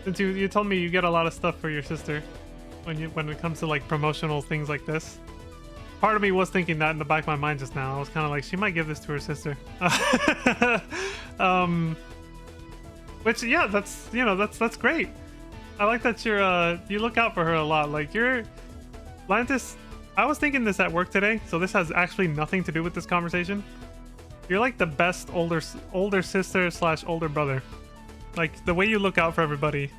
Since you told me you get a lot of stuff for your sister when it comes to like promotional things like this. Part of me was thinking that in the back of my mind just now. I was kind of like, she might give this to her sister. Which, yeah, that's, you know, that's great. I like that you look out for her a lot. Like, Lantis, I was thinking this at work today, so this has actually nothing to do with this conversation. You're like the best older sister / older brother. Like, the way you look out for everybody,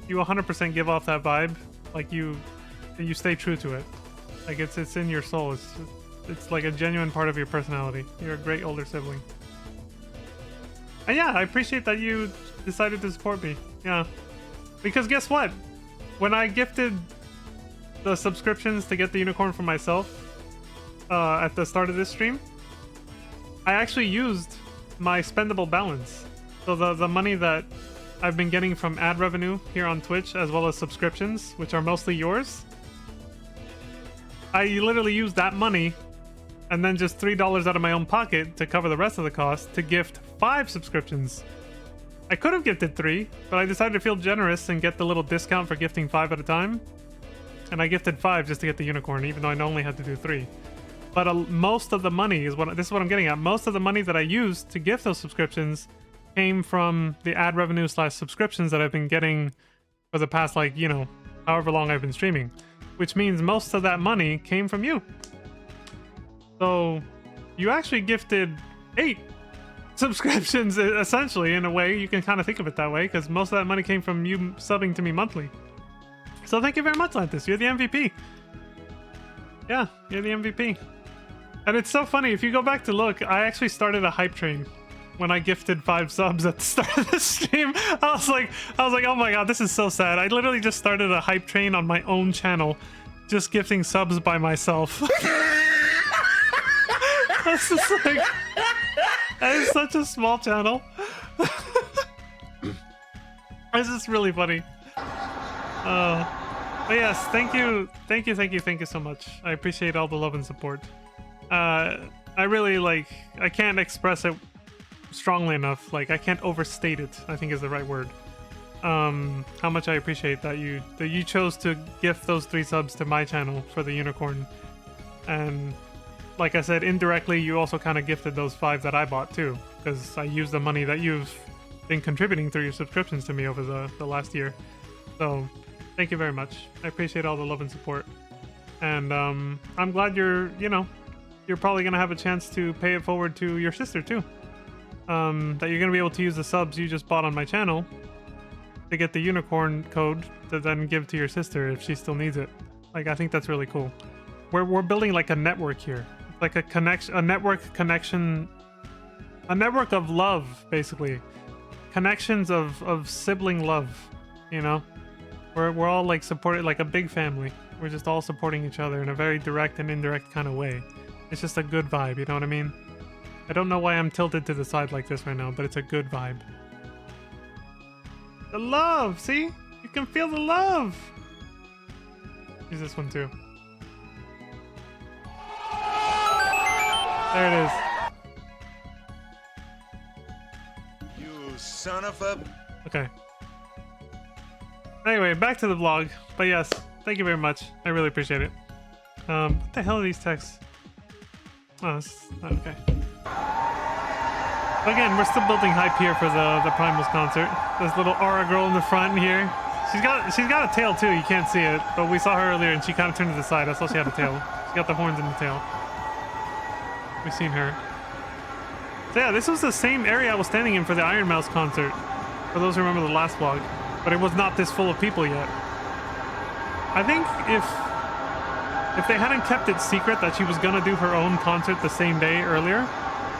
you 100% give off that vibe. Like, you stay true to it. Like, it's in your soul. It's like a genuine part of your personality. You're a great older sibling. And yeah, I appreciate that you decided to support me. Yeah. Because guess what? When I gifted the subscriptions to get the unicorn for myself, at the start of this stream, I actually used my spendable balance. So the money that I've been getting from ad revenue here on Twitch, as well as subscriptions, which are mostly yours, I literally used that money and then just $3 out of my own pocket to cover the rest of the cost to gift 5 subscriptions. I could have gifted 3, but I decided to feel generous and get the little discount for gifting 5 at a time. And I gifted 5 just to get the unicorn, even though I only had to do 3. But most of the money is this is what I'm getting at. Most of the money that I used to gift those subscriptions came from the ad revenue / subscriptions that I've been getting for the past, like, you know, however long I've been streaming. Which means most of that money came from you. So you actually gifted 8 subscriptions, essentially, in a way. You can kind of think of it that way, because most of that money came from you subbing to me monthly. So thank you very much, Lantis. You're the MVP. Yeah, you're the MVP. And it's so funny, if you go back to look, I actually started a hype train when I gifted 5 subs at the start of the stream. I was like, oh my god, this is so sad. I literally just started a hype train on my own channel, just gifting subs by myself. That's just like, that is such a small channel. This is really funny. But yes, thank you so much. I appreciate all the love and support. I really, like, I can't express it strongly enough. Like, I can't overstate it, I think is the right word. How much I appreciate that you chose to gift those 3 subs to my channel for the unicorn. And like I said, indirectly, you also kind of gifted those 5 that I bought too, because I used the money that you've been contributing through your subscriptions to me over the last year. So thank you very much. I appreciate all the love and support. And I'm glad you're probably going to have a chance to pay it forward to your sister too. That you're going to be able to use the subs you just bought on my channel to get the unicorn code to then give to your sister if she still needs it. Like, I think that's really cool. We're building like a network here. Like a connection, a network connection, a network of love, basically. Connections of sibling love, you know? We're all like supported, like a big family. We're just all supporting each other in a very direct and indirect kind of way. It's just a good vibe, you know what I mean? I don't know why I'm tilted to the side like this right now, but it's a good vibe. The love, see? You can feel the love! Use this one too. There it is. You son of a... Okay. Anyway, back to the vlog. But yes, thank you very much. I really appreciate it. What the hell are these texts? Oh, this is not okay. Again, we're still building hype here for the Primals concert. This little aura girl in the front here. She's got a tail too, you can't see it, but we saw her earlier and she kind of turned to the side. I saw she had a tail. She got the horns in the tail. We've seen her. So yeah, this was the same area I was standing in for the Iron Mouse concert, for those who remember the last vlog, but it was not this full of people yet. I think if they hadn't kept it secret that she was gonna do her own concert the same day earlier,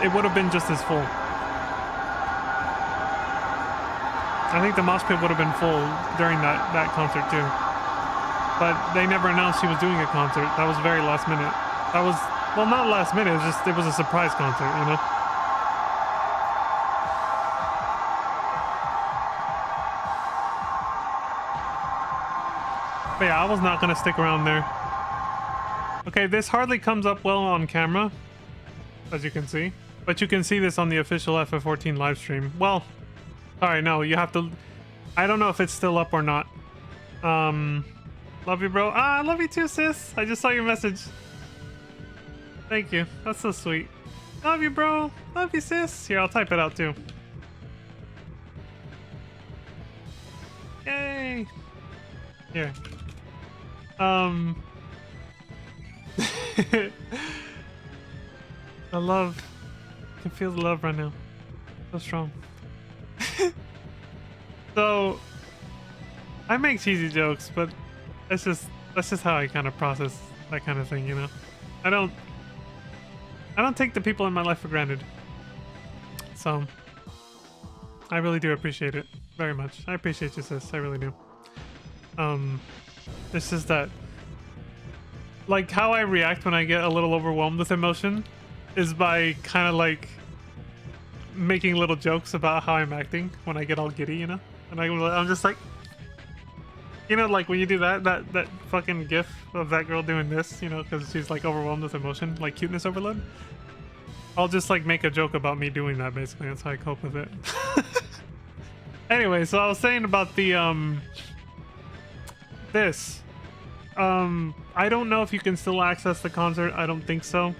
it would have been just as full. I think the mosh pit would have been full during that concert too. But they never announced she was doing a concert. That was very last minute. That was, well, not last minute, it was a surprise concert, you know? But yeah, I was not gonna stick around there. Okay, this hardly comes up well on camera, as you can see. But you can see this on the official FF14 live stream. Well, sorry, no, you have to... I don't know if it's still up or not. Love you, bro. Ah, I love you too, sis. I just saw your message. Thank you. That's so sweet. Love you, bro. Love you, sis. Here, I'll type it out too. Yay. Here. The love. I can feel the love right now. So strong. So I make cheesy jokes, but that's just how I kind of process that kind of thing, you know. I don't take the people in my life for granted. So I really do appreciate it very much. I appreciate you, sis. I really do. It's just that like how I react when I get a little overwhelmed with emotion is by kind of like making little jokes about how I'm acting when I get all giddy, you know? And I'm just like, you know, like when you do that fucking gif of that girl doing this, you know, because she's like overwhelmed with emotion, like cuteness overload. I'll just like make a joke about me doing that, basically. That's how I cope with it. Anyway, so I was saying about the this. I don't know if you can still access the concert. I don't think so.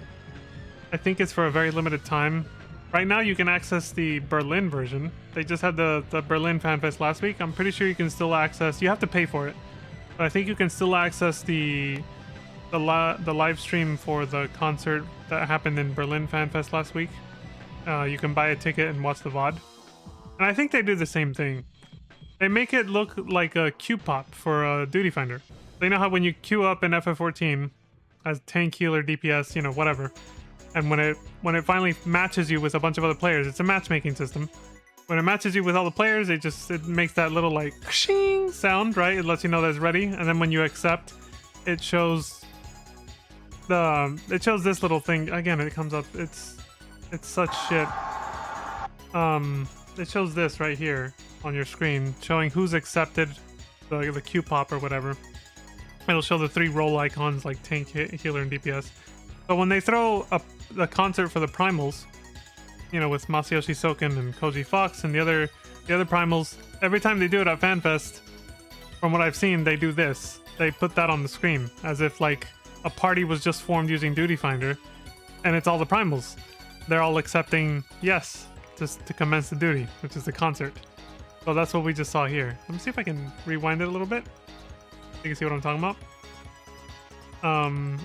I think it's for a very limited time. Right now you can access the Berlin version. They just had the Berlin Fanfest last week. I'm pretty sure you can still access, you have to pay for it, but I think you can still access the live stream for the concert that happened in Berlin Fanfest last week. You can buy a ticket and watch the VOD. And I think they do the same thing. They make it look like a queue pop for a duty finder. They know how when you queue up in FF14 as tank, healer, DPS, you know, whatever, and when it finally matches you with a bunch of other players, it's a matchmaking system. When it matches you with all the players, it makes that little like shing sound, right? It lets you know that it's ready, and then when you accept, it shows this little thing again. It comes up. It's such shit. It shows this right here on your screen, showing who's accepted the queue pop or whatever. It'll show the 3 role icons like tank, healer, and DPS. But when they throw the concert for the primals, you know, with Masayoshi Soken and Koji Fox and the other primals, every time they do it at FanFest, from what I've seen, they do this. They put that on the screen as if like a party was just formed using Duty Finder, and it's all the primals. They're all accepting yes just to commence the duty, which is the concert. So that's what we just saw here. Let me see if I can rewind it a little bit. You can see what I'm talking about. And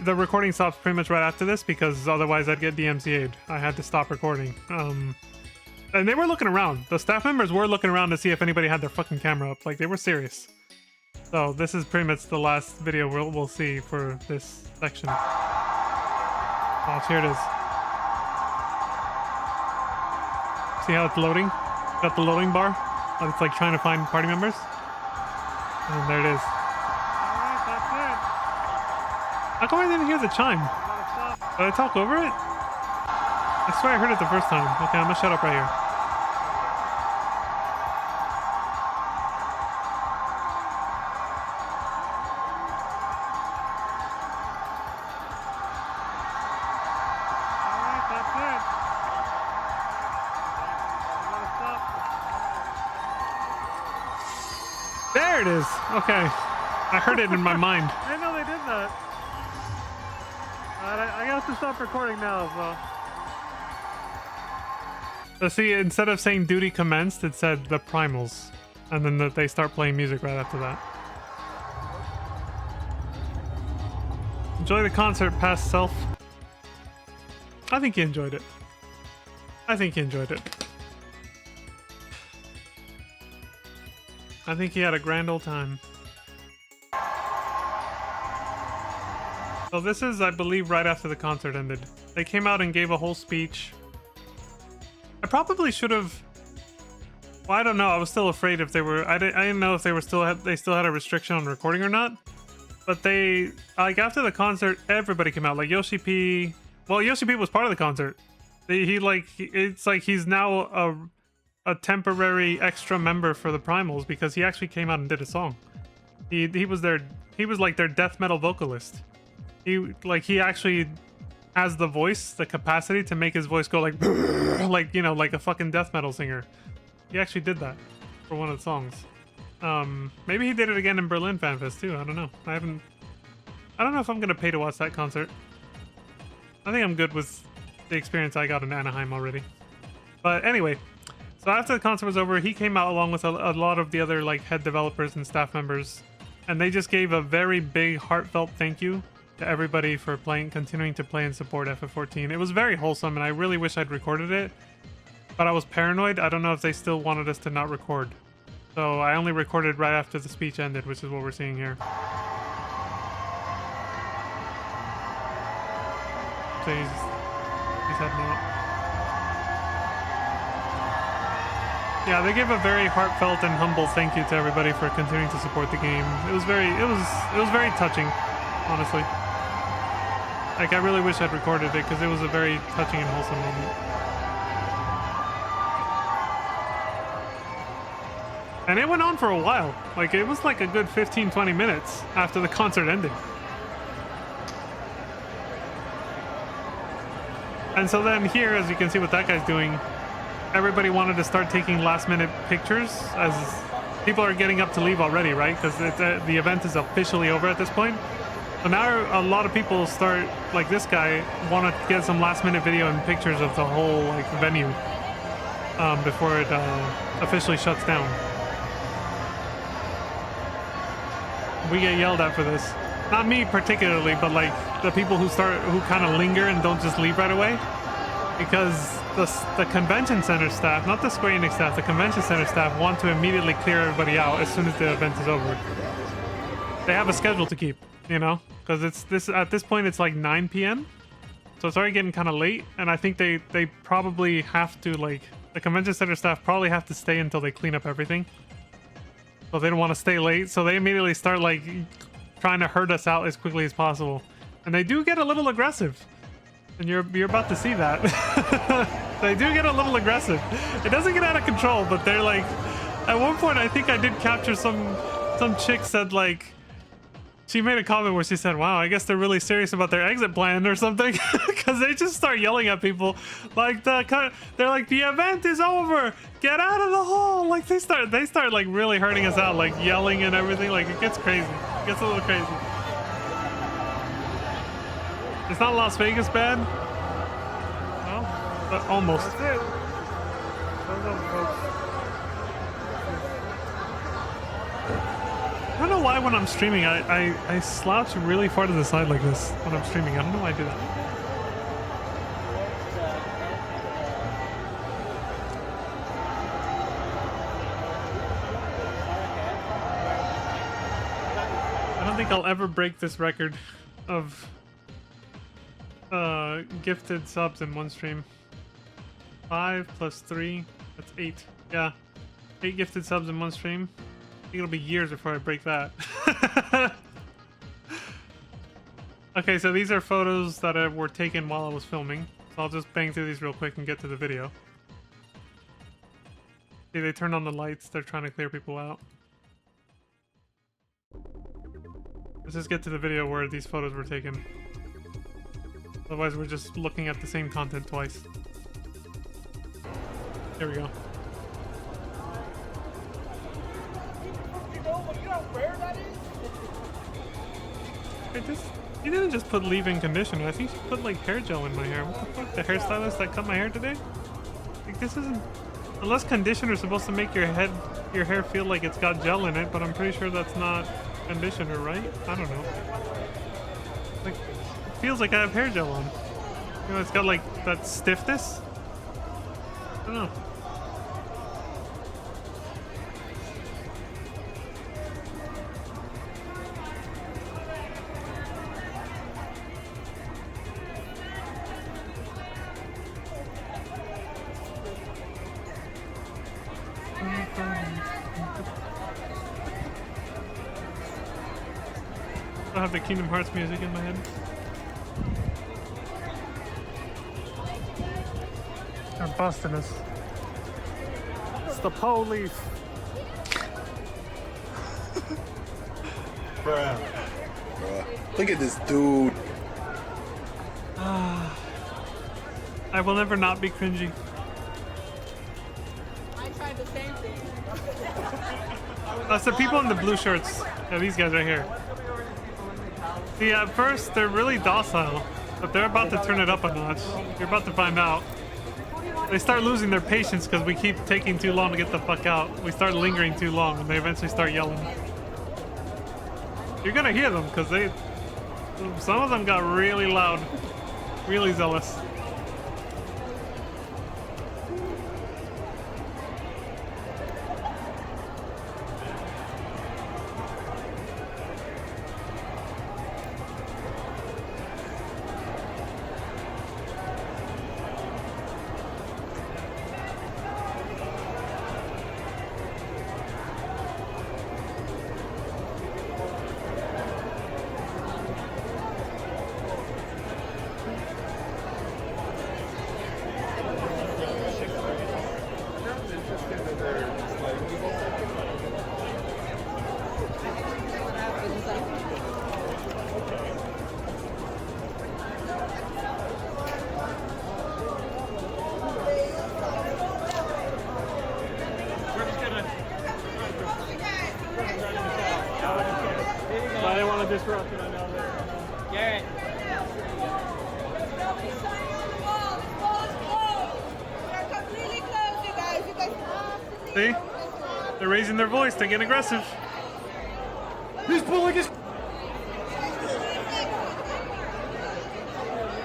the recording stops pretty much right after this because otherwise I'd get DMCA'd. I had to stop recording. And they were looking around. The staff members were looking around to see if anybody had their fucking camera up. Like, they were serious. So this is pretty much the last video we'll see for this section. Oh, here it is. See how it's loading? Got the loading bar? Oh, it's like trying to find party members. And there it is. Alright, that's it. How come I didn't hear the chime? Did I talk over it? I swear I heard it the first time. Okay, I'm gonna shut up right here. Alright, that's it. I'm gonna stop. There it is. Okay. I heard it in my mind. I didn't know they did that. Alright, I have to stop recording now, so. So see, instead of saying duty commenced, it said the primals. And then they start playing music right after that. Enjoy the concert, past self. I think he enjoyed it. I think he enjoyed it. I think he had a grand old time. So this is, I believe, right after the concert ended. They came out and gave a whole speech. I probably should have. Well, I don't know. I was still afraid if they were. I didn't know if they were they still had a restriction on recording or not. But they, like, after the concert, everybody came out. Like Yoshi P. Well, Yoshi P was part of the concert. It's like he's now a temporary extra member for the Primals because he actually came out and did a song. He was like their death metal vocalist. He actually has the voice, the capacity to make his voice go like you know, like a fucking death metal singer. He actually did that for one of the songs. Maybe he did it again in Berlin Fanfest too. I don't know. I don't know if I'm gonna pay to watch that concert. I think I'm good with the experience I got in Anaheim already. But anyway, so after the concert was over, he came out along with a lot of the other like head developers and staff members, and they just gave a very big heartfelt thank you to everybody for continuing to play and support FF14. It was very wholesome, and I really wish I'd recorded it, but I was paranoid. I don't know if they still wanted us to not record. So I only recorded right after the speech ended, which is what we're seeing here. So he's heading out. Yeah, they gave a very heartfelt and humble thank you to everybody for continuing to support the game. It was very touching, honestly. Like, I really wish I'd recorded it because it was a very touching and wholesome moment. And it went on for a while. Like, it was like a good 15-20 minutes after the concert ended. And so then here, as you can see what that guy's doing, everybody wanted to start taking last-minute pictures as people are getting up to leave already, right? Because the event is officially over at this point. So now a lot of people start, like this guy, want to get some last-minute video and pictures of the whole like venue before it officially shuts down. We get yelled at for this. Not me particularly, but like the people who kind of linger and don't just leave right away. Because the convention center staff, not the Square Enix staff, the convention center staff want to immediately clear everybody out as soon as the event is over. They have a schedule to keep, you know? Because at this point it's like 9 p.m. So it's already getting kind of late, and I think they probably have to, like, the convention center staff probably have to stay until they clean up everything. So they don't want to stay late, so they immediately start like trying to herd us out as quickly as possible. And they do get a little aggressive. And you're about to see that. They do get a little aggressive. It doesn't get out of control, but they're like, at one point I think I did capture some chick said like, she made a comment where she said, wow, I guess they're really serious about their exit plan or something. Because they just start yelling at people. Like, they're like, the event is over. Get out of the hall. Like, they start like really hurting us out, like yelling and everything. Like, it gets crazy. It gets a little crazy. It's not Las Vegas bad. Well, but almost. That's it. Those are the folks. I don't know why when I'm streaming, I slouch really far to the side like this when I'm streaming. I don't know why I do that. I don't think I'll ever break this record of gifted subs in one stream. 5 plus 3, that's 8. Yeah, 8 gifted subs in one stream. I think it'll be years before I break that. Okay, so these are photos that were taken while I was filming. So I'll just bang through these real quick and get to the video. See, they turned on the lights. They're trying to clear people out. Let's just get to the video where these photos were taken. Otherwise, we're just looking at the same content twice. Here we go. You didn't just put leave-in conditioner. I think she put like hair gel in my hair. What the fuck? The hairstylist that cut my hair today? Like, this isn't... Unless conditioner is supposed to make your hair feel like it's got gel in it, but I'm pretty sure that's not conditioner, right? I don't know. Like, it feels like I have hair gel on. You know, it's got like that stiffness. I don't know. I have the Kingdom Hearts music in my head. They're busting us. It's the police. Bruh. Look at this dude. I will never not be cringy. I tried the same thing. That's the people in the blue shirts. Yeah, these guys right here. See, at first they're really docile, but they're about to turn it up a notch. You're about to find out. They start losing their patience because we keep taking too long to get the fuck out. We start lingering too long, and they eventually start yelling. You're gonna hear them because some of them got really loud, really zealous. disrupting, I know that. Garrett. See? They're raising their voice. They're getting aggressive. He's pulling his.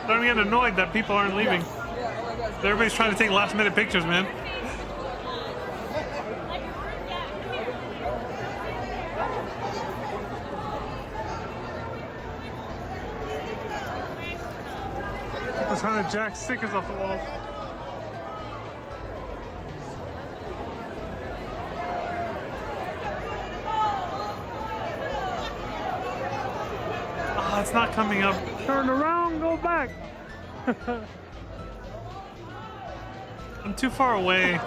Starting to get annoyed that people aren't leaving. Everybody's trying to take last-minute pictures, man. People trying to jack stickers off the wall. Oh, it's not coming up. Turn around, go back. I'm too far away.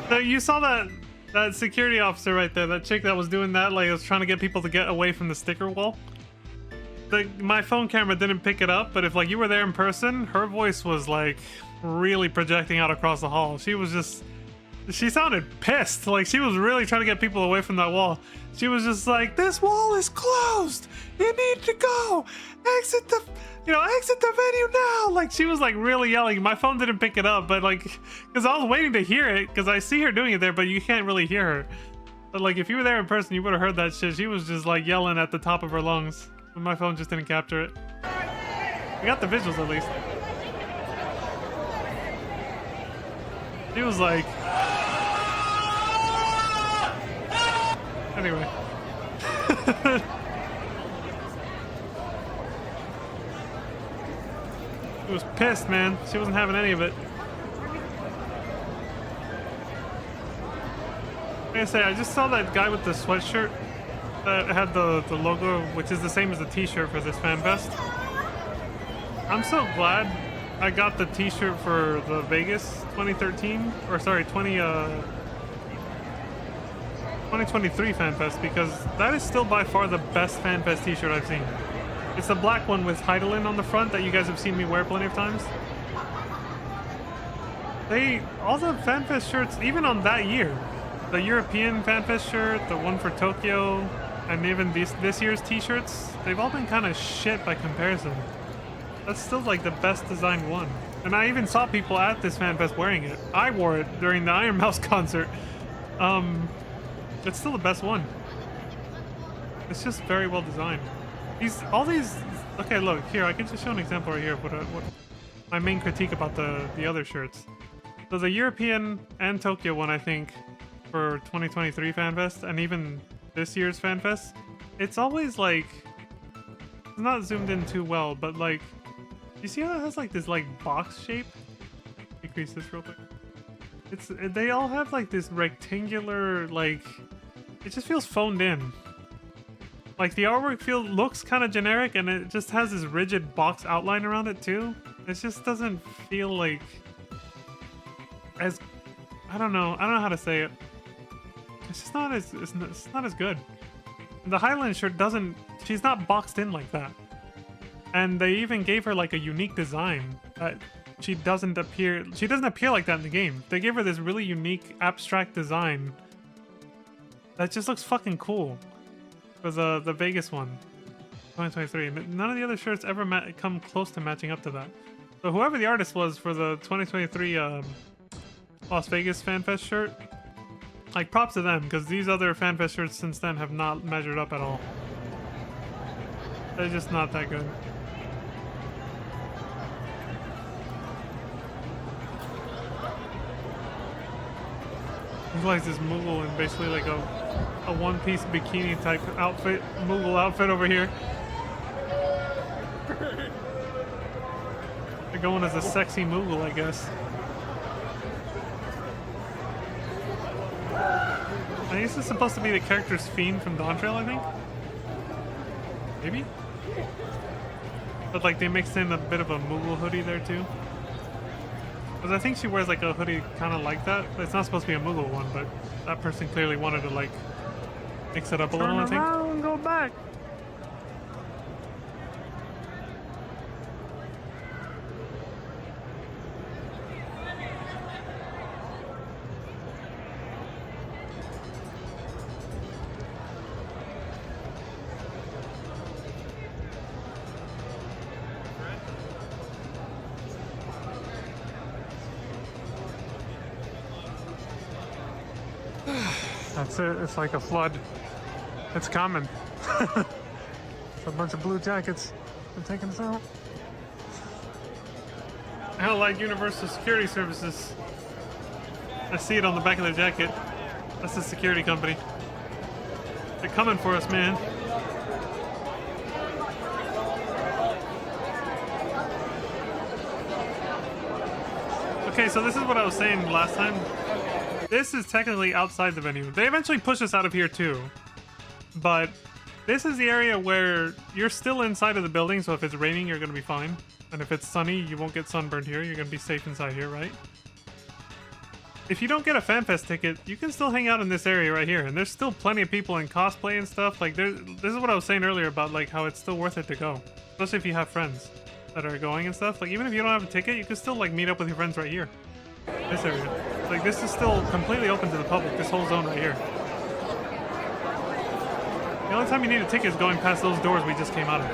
So you saw that security officer right there, that chick that was doing that, like, was trying to get people to get away from the sticker wall. My phone camera didn't pick it up, but if like you were there in person, her voice was like really projecting out across the hall. She sounded pissed. Like she was really trying to get people away from that wall. She was just like, "This wall is closed. You need to go. Exit the venue now." Like she was like really yelling. My phone didn't pick it up, but like, because I was waiting to hear it, because I see her doing it there, but you can't really hear her. But like, if you were there in person, you would have heard that shit. She was just like yelling at the top of her lungs. But my phone just didn't capture it. We got the visuals at least. She was like... Anyway. She was pissed, man. She wasn't having any of it. Like I say, I just saw that guy with the sweatshirt that had the logo, which is the same as the t-shirt for this Fanfest. I'm so glad I got the t-shirt for the Vegas 2013, or sorry, 2023 Fanfest, because that is still by far the best Fanfest t-shirt I've seen. It's the black one with Heidelin on the front that you guys have seen me wear plenty of times. All the Fanfest shirts, even on that year, the European Fanfest shirt, the one for Tokyo, and even this year's t-shirts, they've all been kind of shit by comparison. That's still like the best designed one. And I even saw people at this Fanfest wearing it. I wore it during the Iron Mouse concert. It's still the best one. It's just very well designed. Okay, look, here, I can just show an example right here of what my main critique about the other shirts. So the European and Tokyo one, I think, for 2023 Fanfest, and even this year's Fanfest, it's always like, it's not zoomed in too well, but like, you see how it has like this like box shape? Decrease this real quick. They all have like this rectangular, like, it just feels phoned in. Like the artwork looks kind of generic, and it just has this rigid box outline around it too. It just doesn't feel like as, I don't know how to say it. It's just not as it's not as good. The Highland shirt she's not boxed in like that. And they even gave her like a unique design that she doesn't appear like that in the game. They gave her this really unique abstract design that just looks fucking cool for the Vegas one, 2023. None of the other shirts ever come close to matching up to that. So whoever the artist was for the 2023 Las Vegas Fanfest shirt, like, props to them, because these other Fanfest shirts since then have not measured up at all. They're just not that good. He's like this Moogle in basically like a one-piece bikini type outfit, Moogle outfit over here. They're going as a sexy Moogle, I guess. I think this is supposed to be the character's Fiend from Dawn Trail, I think? Maybe? But like they mixed in a bit of a Moogle hoodie there too. Because I think she wears like a hoodie kind of like that. It's not supposed to be a Moogle one, but that person clearly wanted to like mix it up a little, I think. Turn around, go back. That's it. It's like a flood. It's coming. It's a bunch of blue jackets. They're taking us out. Allied Universal Security Services. I see it on the back of their jacket. That's the security company. They're coming for us, man. Okay, so this is what I was saying last time. This is technically outside the venue. They eventually push us out of here too. But this is the area where you're still inside of the building, so if it's raining, you're gonna be fine. And if it's sunny, you won't get sunburned here. You're gonna be safe inside here, right? If you don't get a Fanfest ticket, you can still hang out in this area right here. And there's still plenty of people in cosplay and stuff. Like, this is what I was saying earlier about, like, how it's still worth it to go. Especially if you have friends that are going and stuff. Like, even if you don't have a ticket, you can still, like, meet up with your friends right here. This area. Like, this is still completely open to the public, this whole zone right here. The only time you need a ticket is going past those doors we just came out of.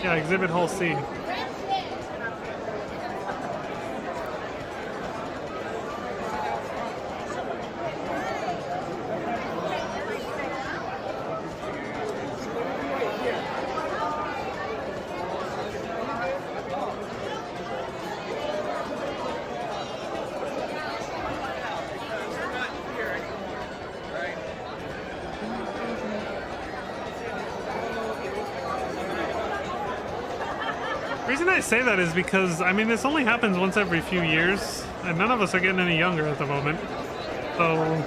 Yeah, Exhibit Hall C. The reason I say that is because, I mean, this only happens once every few years, and none of us are getting any younger at the moment. So,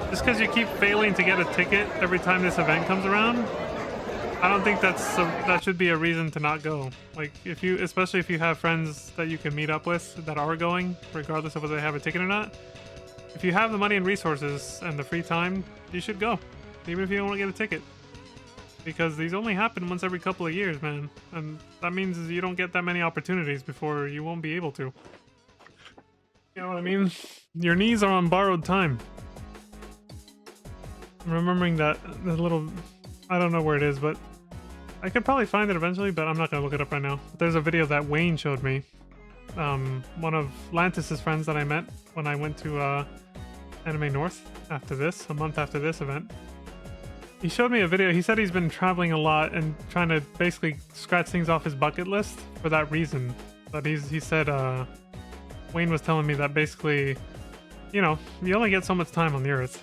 just because you keep failing to get a ticket every time this event comes around, I don't think that should be a reason to not go. Like, if you, especially if you have friends that you can meet up with that are going, regardless of whether they have a ticket or not, if you have the money and resources and the free time, you should go, even if you don't want to get a ticket. Because these only happen once every couple of years, man. And that means you don't get that many opportunities before you won't be able to. You know what I mean? Your knees are on borrowed time. I'm remembering that the little... I don't know where it is, but... I could probably find it eventually, but I'm not going to look it up right now. There's a video that Wayne showed me. One of Lantis's friends that I met when I went to Anime North after this, a month after this event. He showed me a video. He said he's been traveling a lot and trying to basically scratch things off his bucket list for that reason. But he said, Wayne was telling me that basically, you know, you only get so much time on the earth.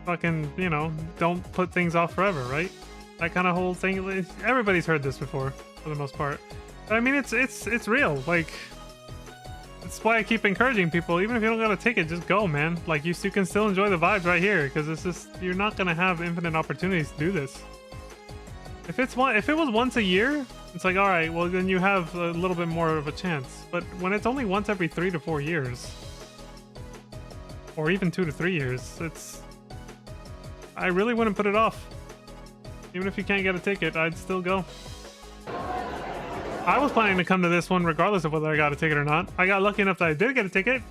Fucking, you know, don't put things off forever, right? That kind of whole thing. Everybody's heard this before, for the most part. But I mean, it's real. Like, that's why I keep encouraging people, even if you don't got a ticket, just go, man. Like, you can still enjoy the vibes right here, because it's just, you're not gonna have infinite opportunities to do this. If it was once a year, it's like, all right, well then you have a little bit more of a chance. But when it's only once every 3 to 4 years, or even 2 to 3 years, I really wouldn't put it off. Even if you can't get a ticket, I'd still go. I was planning to come to this one regardless of whether I got a ticket or not. I got lucky enough that I did get a ticket.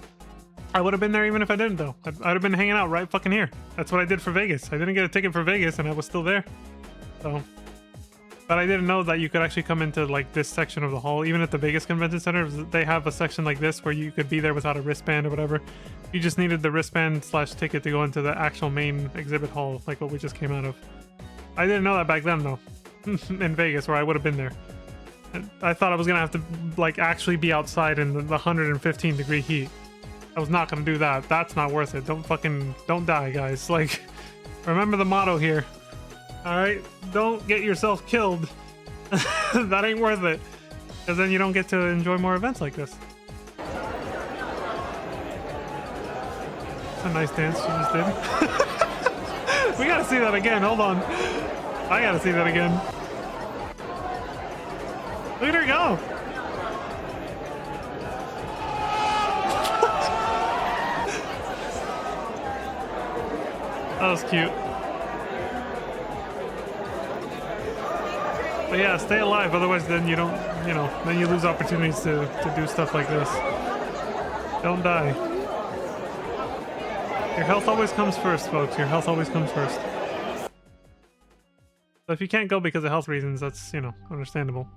I would have been there even if I didn't, though. I'd have been hanging out right fucking here. That's what I did for Vegas. I didn't get a ticket for Vegas, and I was still there. So, but I didn't know that you could actually come into, like, this section of the hall. Even at the Vegas Convention Center, they have a section like this where you could be there without a wristband or whatever. You just needed the wristband/ticket to go into the actual main exhibit hall, like what we just came out of. I didn't know that back then, though. In Vegas, where I would have been there. I thought I was gonna have to, like, actually be outside in the 115-degree heat. I was not gonna do that. That's not worth it. Don't die, guys. Like, remember the motto here. Alright? Don't get yourself killed. That ain't worth it. Because then you don't get to enjoy more events like this. That's a nice dance she just did. We gotta see that again. Hold on. I gotta see that again. Look at her go! That was cute. But yeah, stay alive, otherwise then you don't, you know, then you lose opportunities to do stuff like this. Don't die. Your health always comes first, folks. Your health always comes first. So if you can't go because of health reasons, that's, you know, understandable.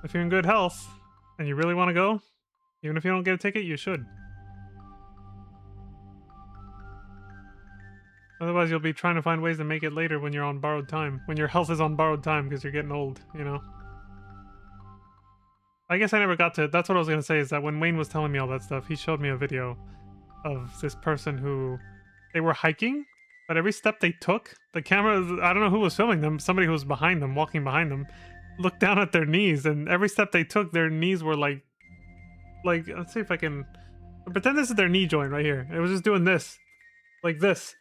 If you're in good health and you really want to go, Even if you don't get a ticket, you should. Otherwise, you'll be trying to find ways to make it later when you're on borrowed time. When your health is on borrowed time because you're getting old, you know? I guess I never got to... That's what I was going to say, is that when Wayne was telling me all that stuff, he showed me a video of this person who... They were hiking, but every step they took, the camera... I don't know who was filming them. Somebody who was behind them, walking behind them, looked down at their knees, and every step they took, their knees were like... let's see if I can... Pretend this is their knee joint right here. It was just doing this. Like this.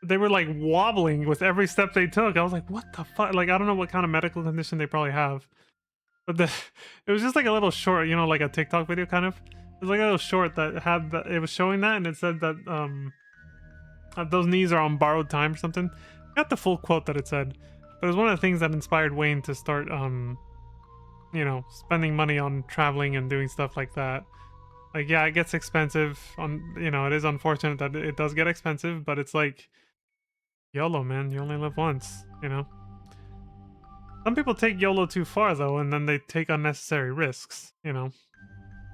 They were like wobbling with every step they took. I was like, what the fuck? Like, I don't know what kind of medical condition they probably have. But it was just like a little short, you know, like a TikTok video kind of. It was like a little short that had that, it was showing that, and it said that those knees are on borrowed time or something. I got the full quote that it said. But it was one of the things that inspired Wayne to start you know, spending money on traveling and doing stuff like that. Like, yeah, it gets expensive you know, it is unfortunate that it does get expensive, but it's like YOLO, man. You only live once, you know? Some people take YOLO too far, though, and then they take unnecessary risks, you know?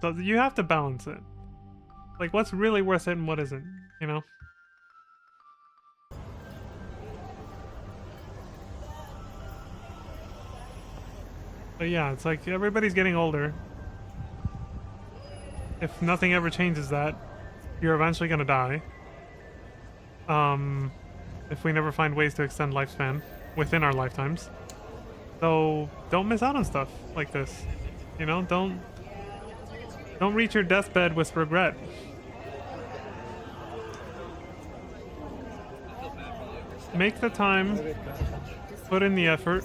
So you have to balance it. Like, what's really worth it and what isn't, you know? But yeah, it's like everybody's getting older. If nothing ever changes that, you're eventually gonna die. If we never find ways to extend lifespan within our lifetimes. So don't miss out on stuff like this. You know, don't reach your deathbed with regret. Make the time, put in the effort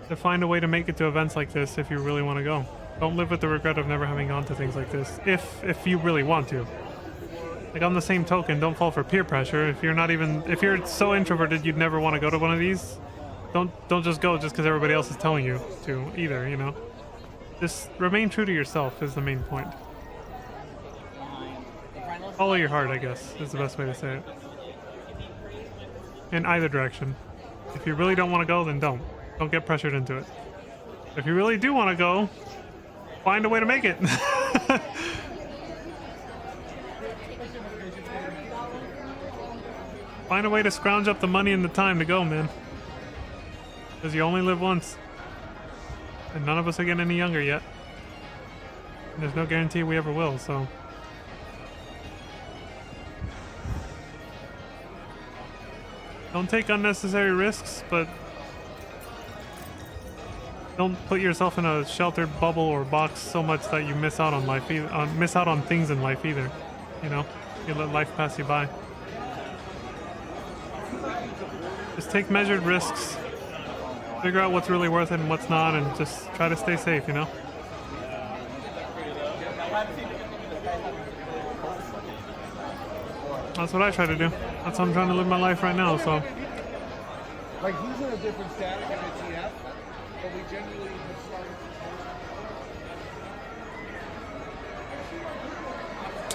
to find a way to make it to events like this if you really want to go. Don't live with the regret of never having gone to things like this if you really want to. Like, on the same token, don't fall for peer pressure. If you're so introverted you'd never want to go to one of these, don't just go just because everybody else is telling you to either, you know? Just remain true to yourself is the main point. Follow your heart, I guess, is the best way to say it. In either direction. If you really don't want to go, then don't. Don't get pressured into it. If you really do want to go, find a way to make it. Find a way to scrounge up the money and the time to go, man. Because you only live once. And none of us are getting any younger yet. And there's no guarantee we ever will, so... Don't take unnecessary risks, but... Don't put yourself in a sheltered bubble or box so much that you miss out on life, miss out on things in life either. You know? You let life pass you by. Just take measured risks, figure out what's really worth it and what's not, and just try to stay safe, you know? That's what I try to do. That's how I'm trying to live my life right now, so... Like, he's in a different status than TF, but we generally have started...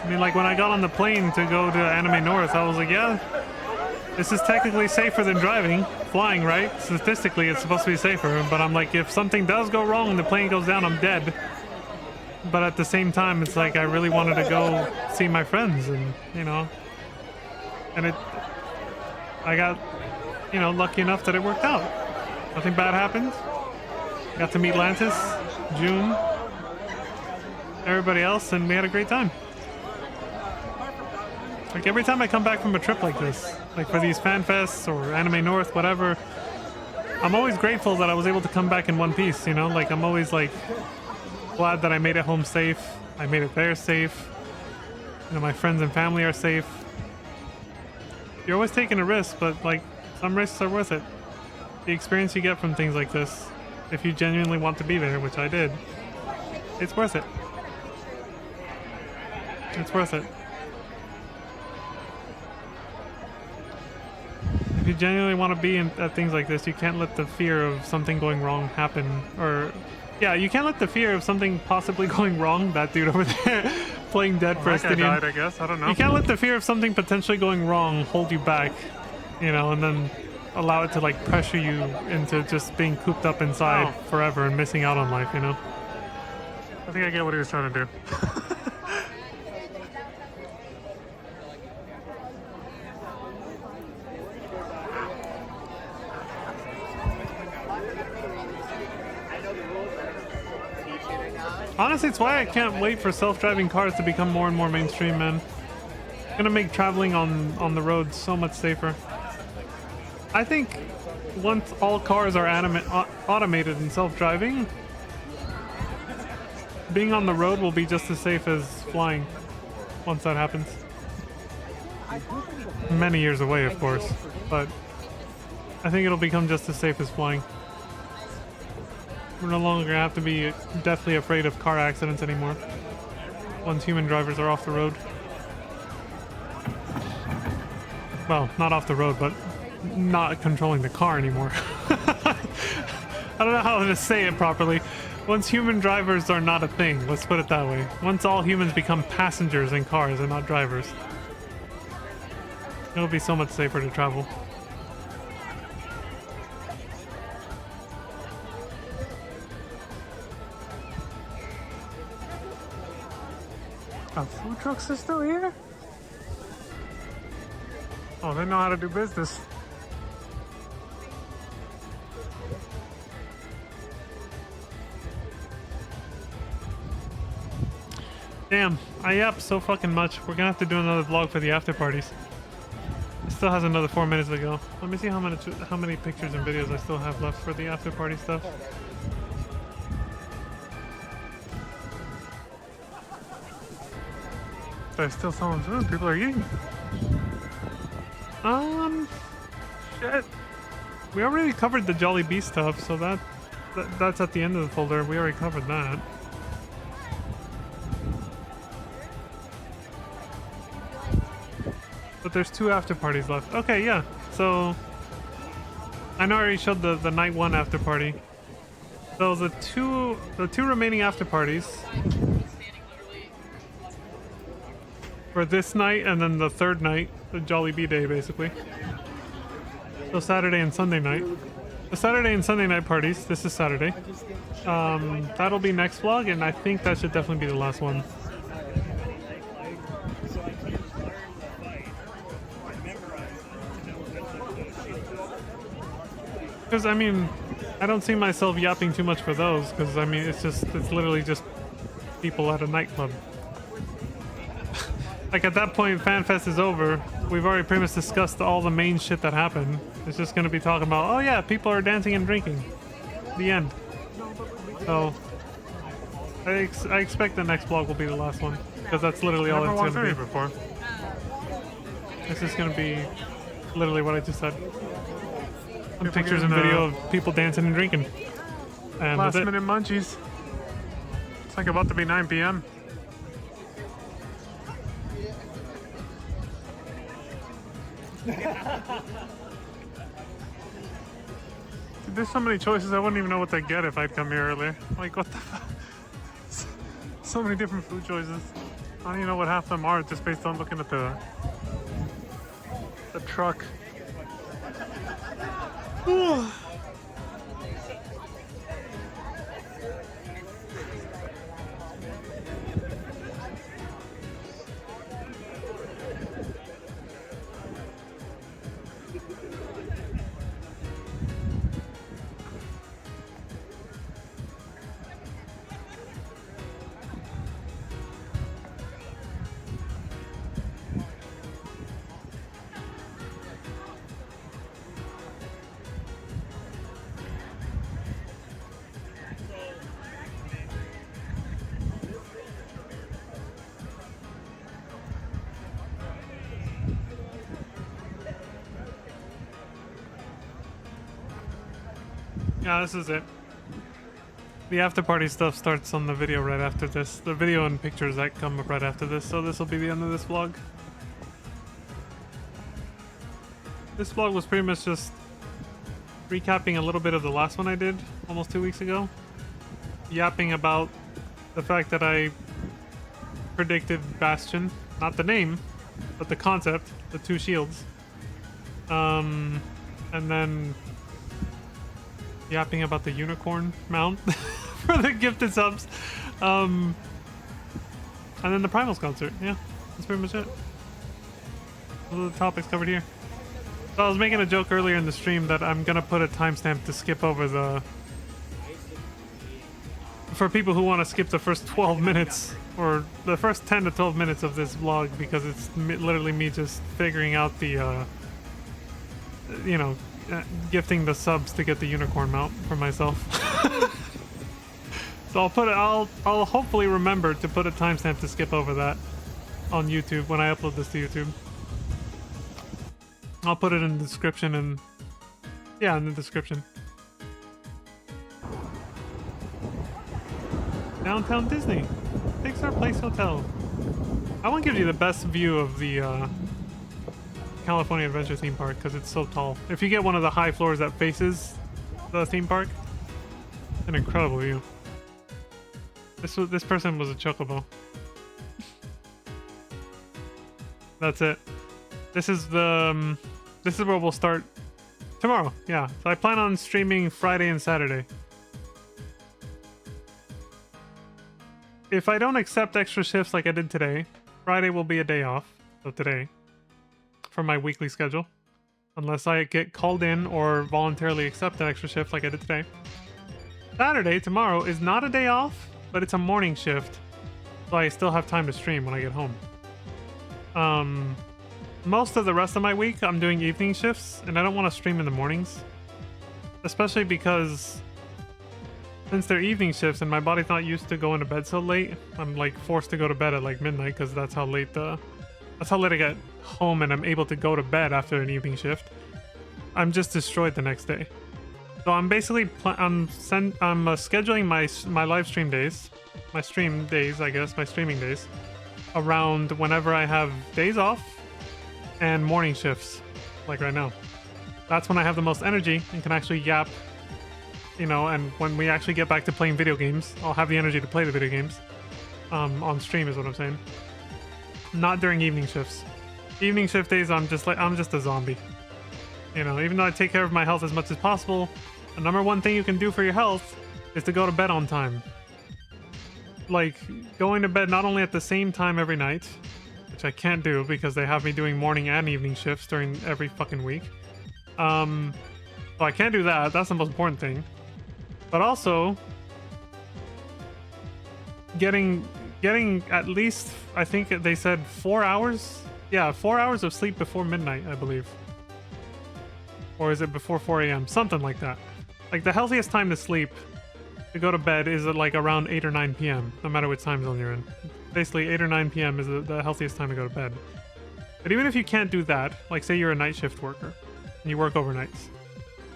I mean, like, when I got on the plane to go to Anime North, I was like, yeah, this is technically safer than driving. Flying, right? Statistically, it's supposed to be safer, but I'm like, if something does go wrong and the plane goes down, I'm dead. But at the same time, it's like I really wanted to go see my friends, and, you know... And I got, you know, lucky enough that it worked out. Nothing bad happened. Got to meet Lantis, June, everybody else, and we had a great time. Like, every time I come back from a trip like this, like for these Fanfests or Anime North, whatever, I'm always grateful that I was able to come back in one piece, you know? Like, I'm always, like, glad that I made it home safe. I made it there safe. You know, my friends and family are safe. You're always taking a risk, but, like, some risks are worth it. The experience you get from things like this, if you genuinely want to be there, which I did, it's worth it. It's worth it. If you genuinely want to be at things like this, you can't let the fear of something going wrong happen, or... Yeah, you can't let the fear of something possibly going wrong, that dude over there playing dead for Estinian. Died, I guess. I don't know. You can't let the fear of something potentially going wrong hold you back, you know, and then allow it to, like, pressure you into just being cooped up inside forever and missing out on life, you know? I think I get what he was trying to do. Honestly, it's why I can't wait for self-driving cars to become more and more mainstream, man. It's gonna make traveling on the road so much safer. I think once all cars are automated and self-driving, being on the road will be just as safe as flying once that happens. Many years away, of course, but I think it'll become just as safe as flying. We're no longer gonna have to be deathly afraid of car accidents anymore once human drivers are off the road. Well, not off the road, but not controlling the car anymore. I don't know how to say it properly. Once human drivers are not a thing, let's put it that way. Once all humans become passengers in cars and not drivers, it'll be so much safer to travel. Food trucks are still here? Oh, they know how to do business. Damn, I yapped so fucking much. We're gonna have to do another vlog for the after parties. It still has another 4 minutes to go. Let me see how many pictures and videos I still have left for the after party stuff. There's still selling food. People are eating. Shit. We already covered the Jollibee stuff, so that's at the end of the folder. We already covered that. But there's 2 after parties left. Okay, yeah. So I know I already showed the night 1 after party. So the two remaining after parties for this night, and then the 3rd night, the Jollibee day, basically. So Saturday and Sunday night. The Saturday and Sunday night parties. This is Saturday. That'll be next vlog, and I think that should definitely be the last one. Because I mean, I don't see myself yapping too much for those. Because I mean, it's literally just people at a nightclub. Like at that point, Fanfest is over. We've already pretty much discussed all the main shit that happened. It's just gonna be talking about, oh yeah, people are dancing and drinking. The end. So I expect the next vlog will be the last one, because that's literally all it's gonna be. Before. It's just gonna be literally what I just said. Some pictures and video of people dancing and drinking. And last minute munchies. It's like about to be 9 p.m. There's so many choices, I wouldn't even know what to get if I'd come here earlier. Like, what the fuck? So many different food choices. I don't even know what half of them are just based on looking at the truck. Yeah, this is it. The after party stuff starts on the video right after this. The video and pictures that come up right after this, so this will be the end of this vlog. This vlog was pretty much just recapping a little bit of the last one I did almost 2 weeks ago. Yapping about the fact that I predicted Bastion, not the name, but the concept, the 2 shields. And then yapping about the unicorn mount for the gifted subs. And then the Primals concert. Yeah, that's pretty much it. Those are the topics covered here. So I was making a joke earlier in the stream that I'm gonna put a timestamp to skip over the for people who want to skip the first 12 minutes or the first 10 to 12 minutes of this vlog, because it's literally me just figuring out the you know, gifting the subs to get the unicorn mount for myself. So I'll hopefully remember to put a timestamp to skip over that on YouTube when I upload this to YouTube. I'll put it in the description, and yeah, in the description. Downtown Disney, Pixar Place Hotel. I won't give you the best view of the California Adventure theme park because it's so tall. If you get one of the high floors that faces the theme park, an incredible view. This person was a chocobo. That's it. This is the this is where we'll start tomorrow. Yeah, so I plan on streaming Friday and Saturday. If I don't accept extra shifts like I did today, Friday will be a day off. So today, from my weekly schedule, unless I get called in or voluntarily accept an extra shift like I did today. Saturday, tomorrow, is not a day off, but it's a morning shift, so I still have time to stream when I get home. Most of the rest of my week, I'm doing evening shifts, and I don't want to stream in the mornings. Especially because since they're evening shifts and my body's not used to going to bed so late, I'm like forced to go to bed at like midnight because that's how late I get home and I'm able to go to bed after an evening shift. I'm just destroyed the next day. So I'm basically scheduling my live stream days, my stream days, I guess, my streaming days, around whenever I have days off and morning shifts, like right now. That's when I have the most energy and can actually yap, you know, and when we actually get back to playing video games, I'll have the energy to play the video games on stream is what I'm saying. Not during evening shifts. Evening shift days, I'm just a zombie. You know, even though I take care of my health as much as possible, the number one thing you can do for your health is to go to bed on time. Like, going to bed not only at the same time every night, which I can't do because they have me doing morning and evening shifts during every fucking week. So I can't do that. That's the most important thing. But also, getting at least, I think they said 4 hours? Yeah, 4 hours of sleep before midnight, I believe. Or is it before 4 a.m.? Something like that. Like, the healthiest time to sleep, to go to bed, is at like around 8 or 9 p.m., no matter what time zone you're in. Basically, 8 or 9 p.m. is the healthiest time to go to bed. But even if you can't do that, like say you're a night shift worker, and you work overnights,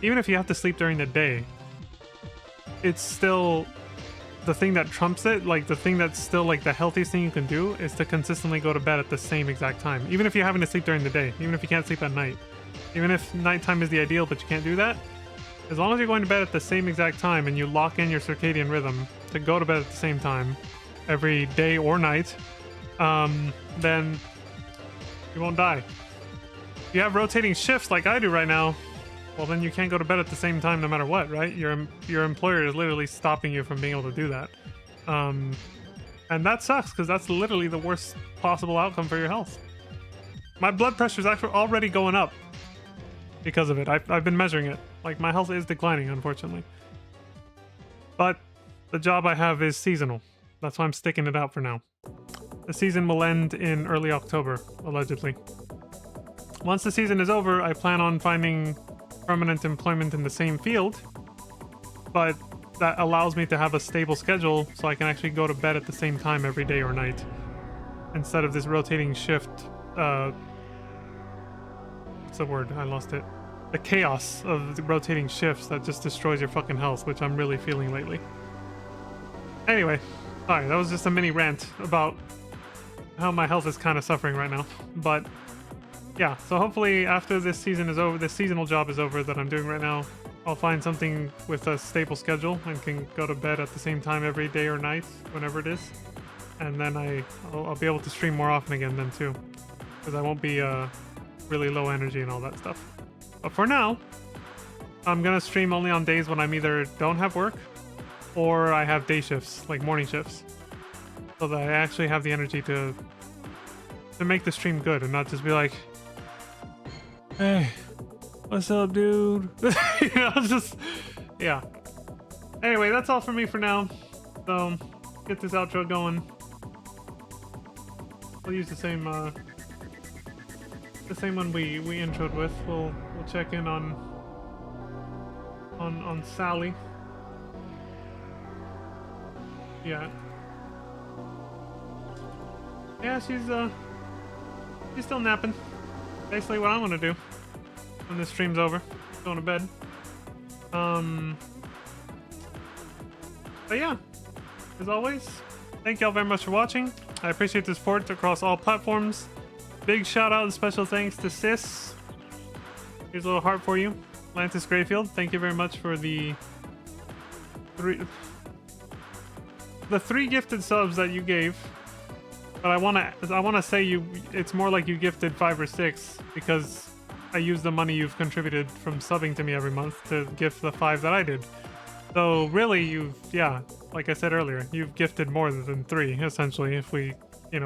even if you have to sleep during the day, it's still the thing that trumps it, like the thing that's still like the healthiest thing you can do is to consistently go to bed at the same exact time. Even if you're having to sleep during the day, even if you can't sleep at night, even if nighttime is the ideal but you can't do that, as long as you're going to bed at the same exact time and you lock in your circadian rhythm to go to bed at the same time every day or night, then you won't die. If you have rotating shifts like I do right now, well, then you can't go to bed at the same time no matter what, right? Your employer is literally stopping you from being able to do that. And that sucks because that's literally the worst possible outcome for your health. My blood pressure is actually already going up because of it. I've been measuring it. Like, my health is declining, unfortunately. But the job I have is seasonal. That's why I'm sticking it out for now. The season will end in early October, allegedly. Once the season is over, I plan on finding permanent employment in the same field, but that allows me to have a stable schedule so I can actually go to bed at the same time every day or night instead of this rotating shift. What's the word? I lost it. The chaos of the rotating shifts that just destroys your fucking health, which I'm really feeling lately. Anyway, sorry, that was just a mini rant about how my health is kind of suffering right now, but yeah, so hopefully after this season is over, this seasonal job is over that I'm doing right now, I'll find something with a stable schedule and can go to bed at the same time every day or night, whenever it is. And then I'll be able to stream more often again then too, because I won't be really low energy and all that stuff. But for now, I'm gonna stream only on days when I'm either don't have work or I have day shifts, like morning shifts, so that I actually have the energy to make the stream good and not just be like, hey, what's up, dude? You know, it's just, yeah. Anyway, that's all for me for now. So, get this outro going. We'll use the same one we introed with. We'll check in on Sally. Yeah. Yeah, she's still napping. Basically what I want to do when this stream's over. Going to bed. But yeah, as always, thank y'all very much for watching. I appreciate the support across all platforms. Big shout out and special thanks to Sis. Here's a little heart for you. Lantis Grayfield, thank you very much for the three gifted subs that you gave. But I wanna say it's more like you gifted 5 or 6 because I used the money you've contributed from subbing to me every month to gift the 5 that I did. So really like I said earlier, you've gifted more than 3 essentially if we,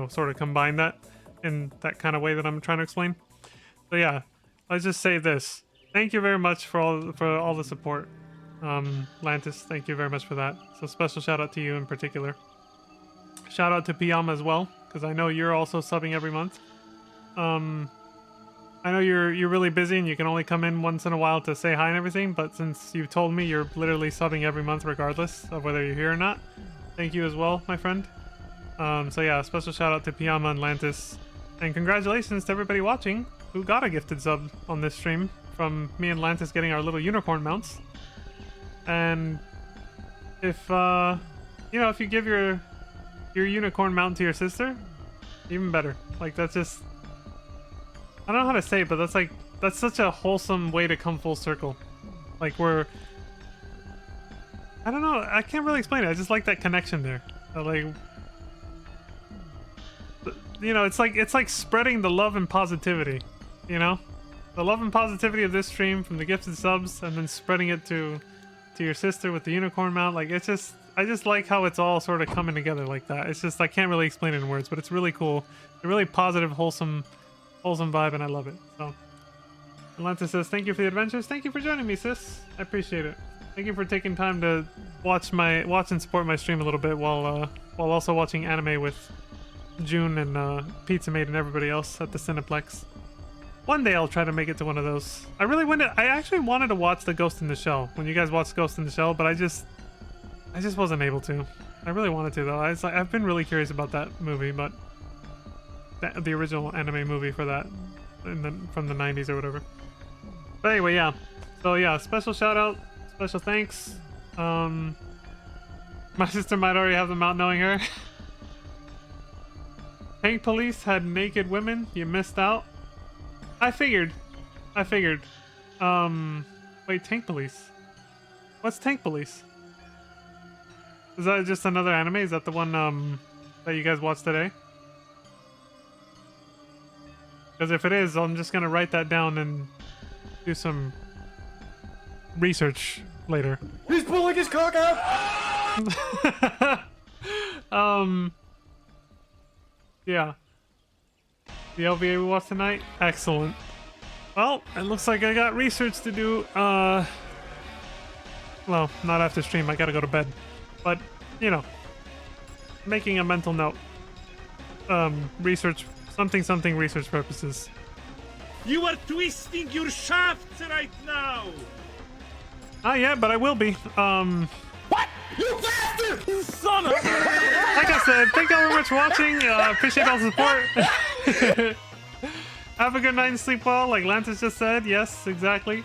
sort of combine that in that kind of way that I'm trying to explain. So yeah, let's just say this. Thank you very much for all the support. Lantis, thank you very much for that. So special shout out to you in particular. Shout out to Piyama as well, because I know you're also subbing every month. I know you're really busy and you can only come in once in a while to say hi and everything, but since you've told me you're literally subbing every month regardless of whether you're here or not, thank you as well, my friend. So yeah, special shout out to Piyama and Lantis, and congratulations to everybody watching who got a gifted sub on this stream from me and Lantis getting our little unicorn mounts. And if if you give your unicorn mount to your sister, even better. Like, that's just, I don't know how to say it, but that's such a wholesome way to come full circle. Like, I don't know, I can't really explain it. I just like that connection there. It's like spreading the love and positivity, the love and positivity of this stream from the gifted subs, and then spreading it to your sister with the unicorn mount. Like, it's just, I just like how it's all sort of coming together like that. It's just, I can't really explain it in words, but it's really cool. A really positive, wholesome vibe, and I love it. So, Atlanta says, thank you for the adventures. Thank you for joining me, sis. I appreciate it. Thank you for taking time to watch and support my stream a little bit while also watching anime with June and Pizza Mate and everybody else at the Cineplex. One day I'll try to make it to one of those. I actually wanted to watch the Ghost in the Shell when you guys watched Ghost in the Shell, but I just wasn't able to. I really wanted to though. I've been really curious about that movie, but the original anime movie for that from the 90s or whatever. But anyway, yeah. So yeah, special shout out, special thanks. My sister might already have them out knowing her. Tank Police had naked women. You missed out. I figured. Wait, Tank Police? What's Tank Police? Is that just another anime? Is that the one that you guys watched today? Because if it is, I'm just gonna write that down and do some research later. He's pulling his cock out! Yeah. The LVA we watched tonight? Excellent. Well, it looks like I got research to do. Well, not after stream. I gotta go to bed. But, making a mental note. Research, something research purposes. You are twisting your shafts right now! Not yet, but I will be. What? You bastard! You son of a... Like I said, thank you all very much for watching. Appreciate all the support. Have a good night and sleep well, like Lantis just said. Yes, exactly.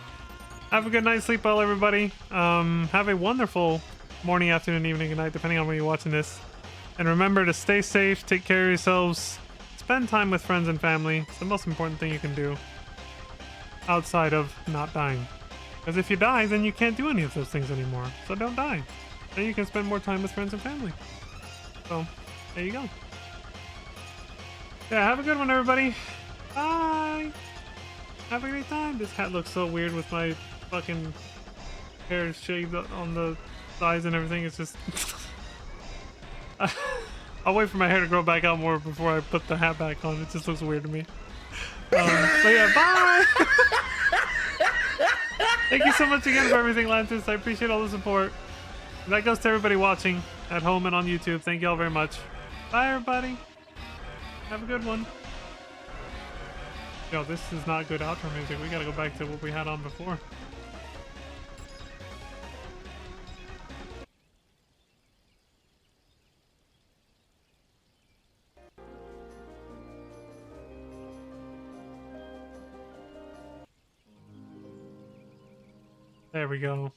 Have a good night, sleep well, everybody. Have a wonderful morning, afternoon, evening, and night, depending on when you're watching this. And remember to stay safe, take care of yourselves, spend time with friends and family. It's the most important thing you can do outside of not dying. Because if you die, then you can't do any of those things anymore. So don't die. Then you can spend more time with friends and family. So, there you go. Yeah, have a good one, everybody. Bye. Have a great time. This hat looks so weird with my fucking hair shaved on the sides and everything. It's just... I'll wait for my hair to grow back out more before I put the hat back on. It just looks weird to me. But yeah, bye! Thank you so much again for everything, Lantis. I appreciate all the support. And that goes to everybody watching. at home and on YouTube. Thank y'all very much. Bye, everybody. Have a good one. Yo, this is not good outro music. We gotta go back to what we had on before. There we go.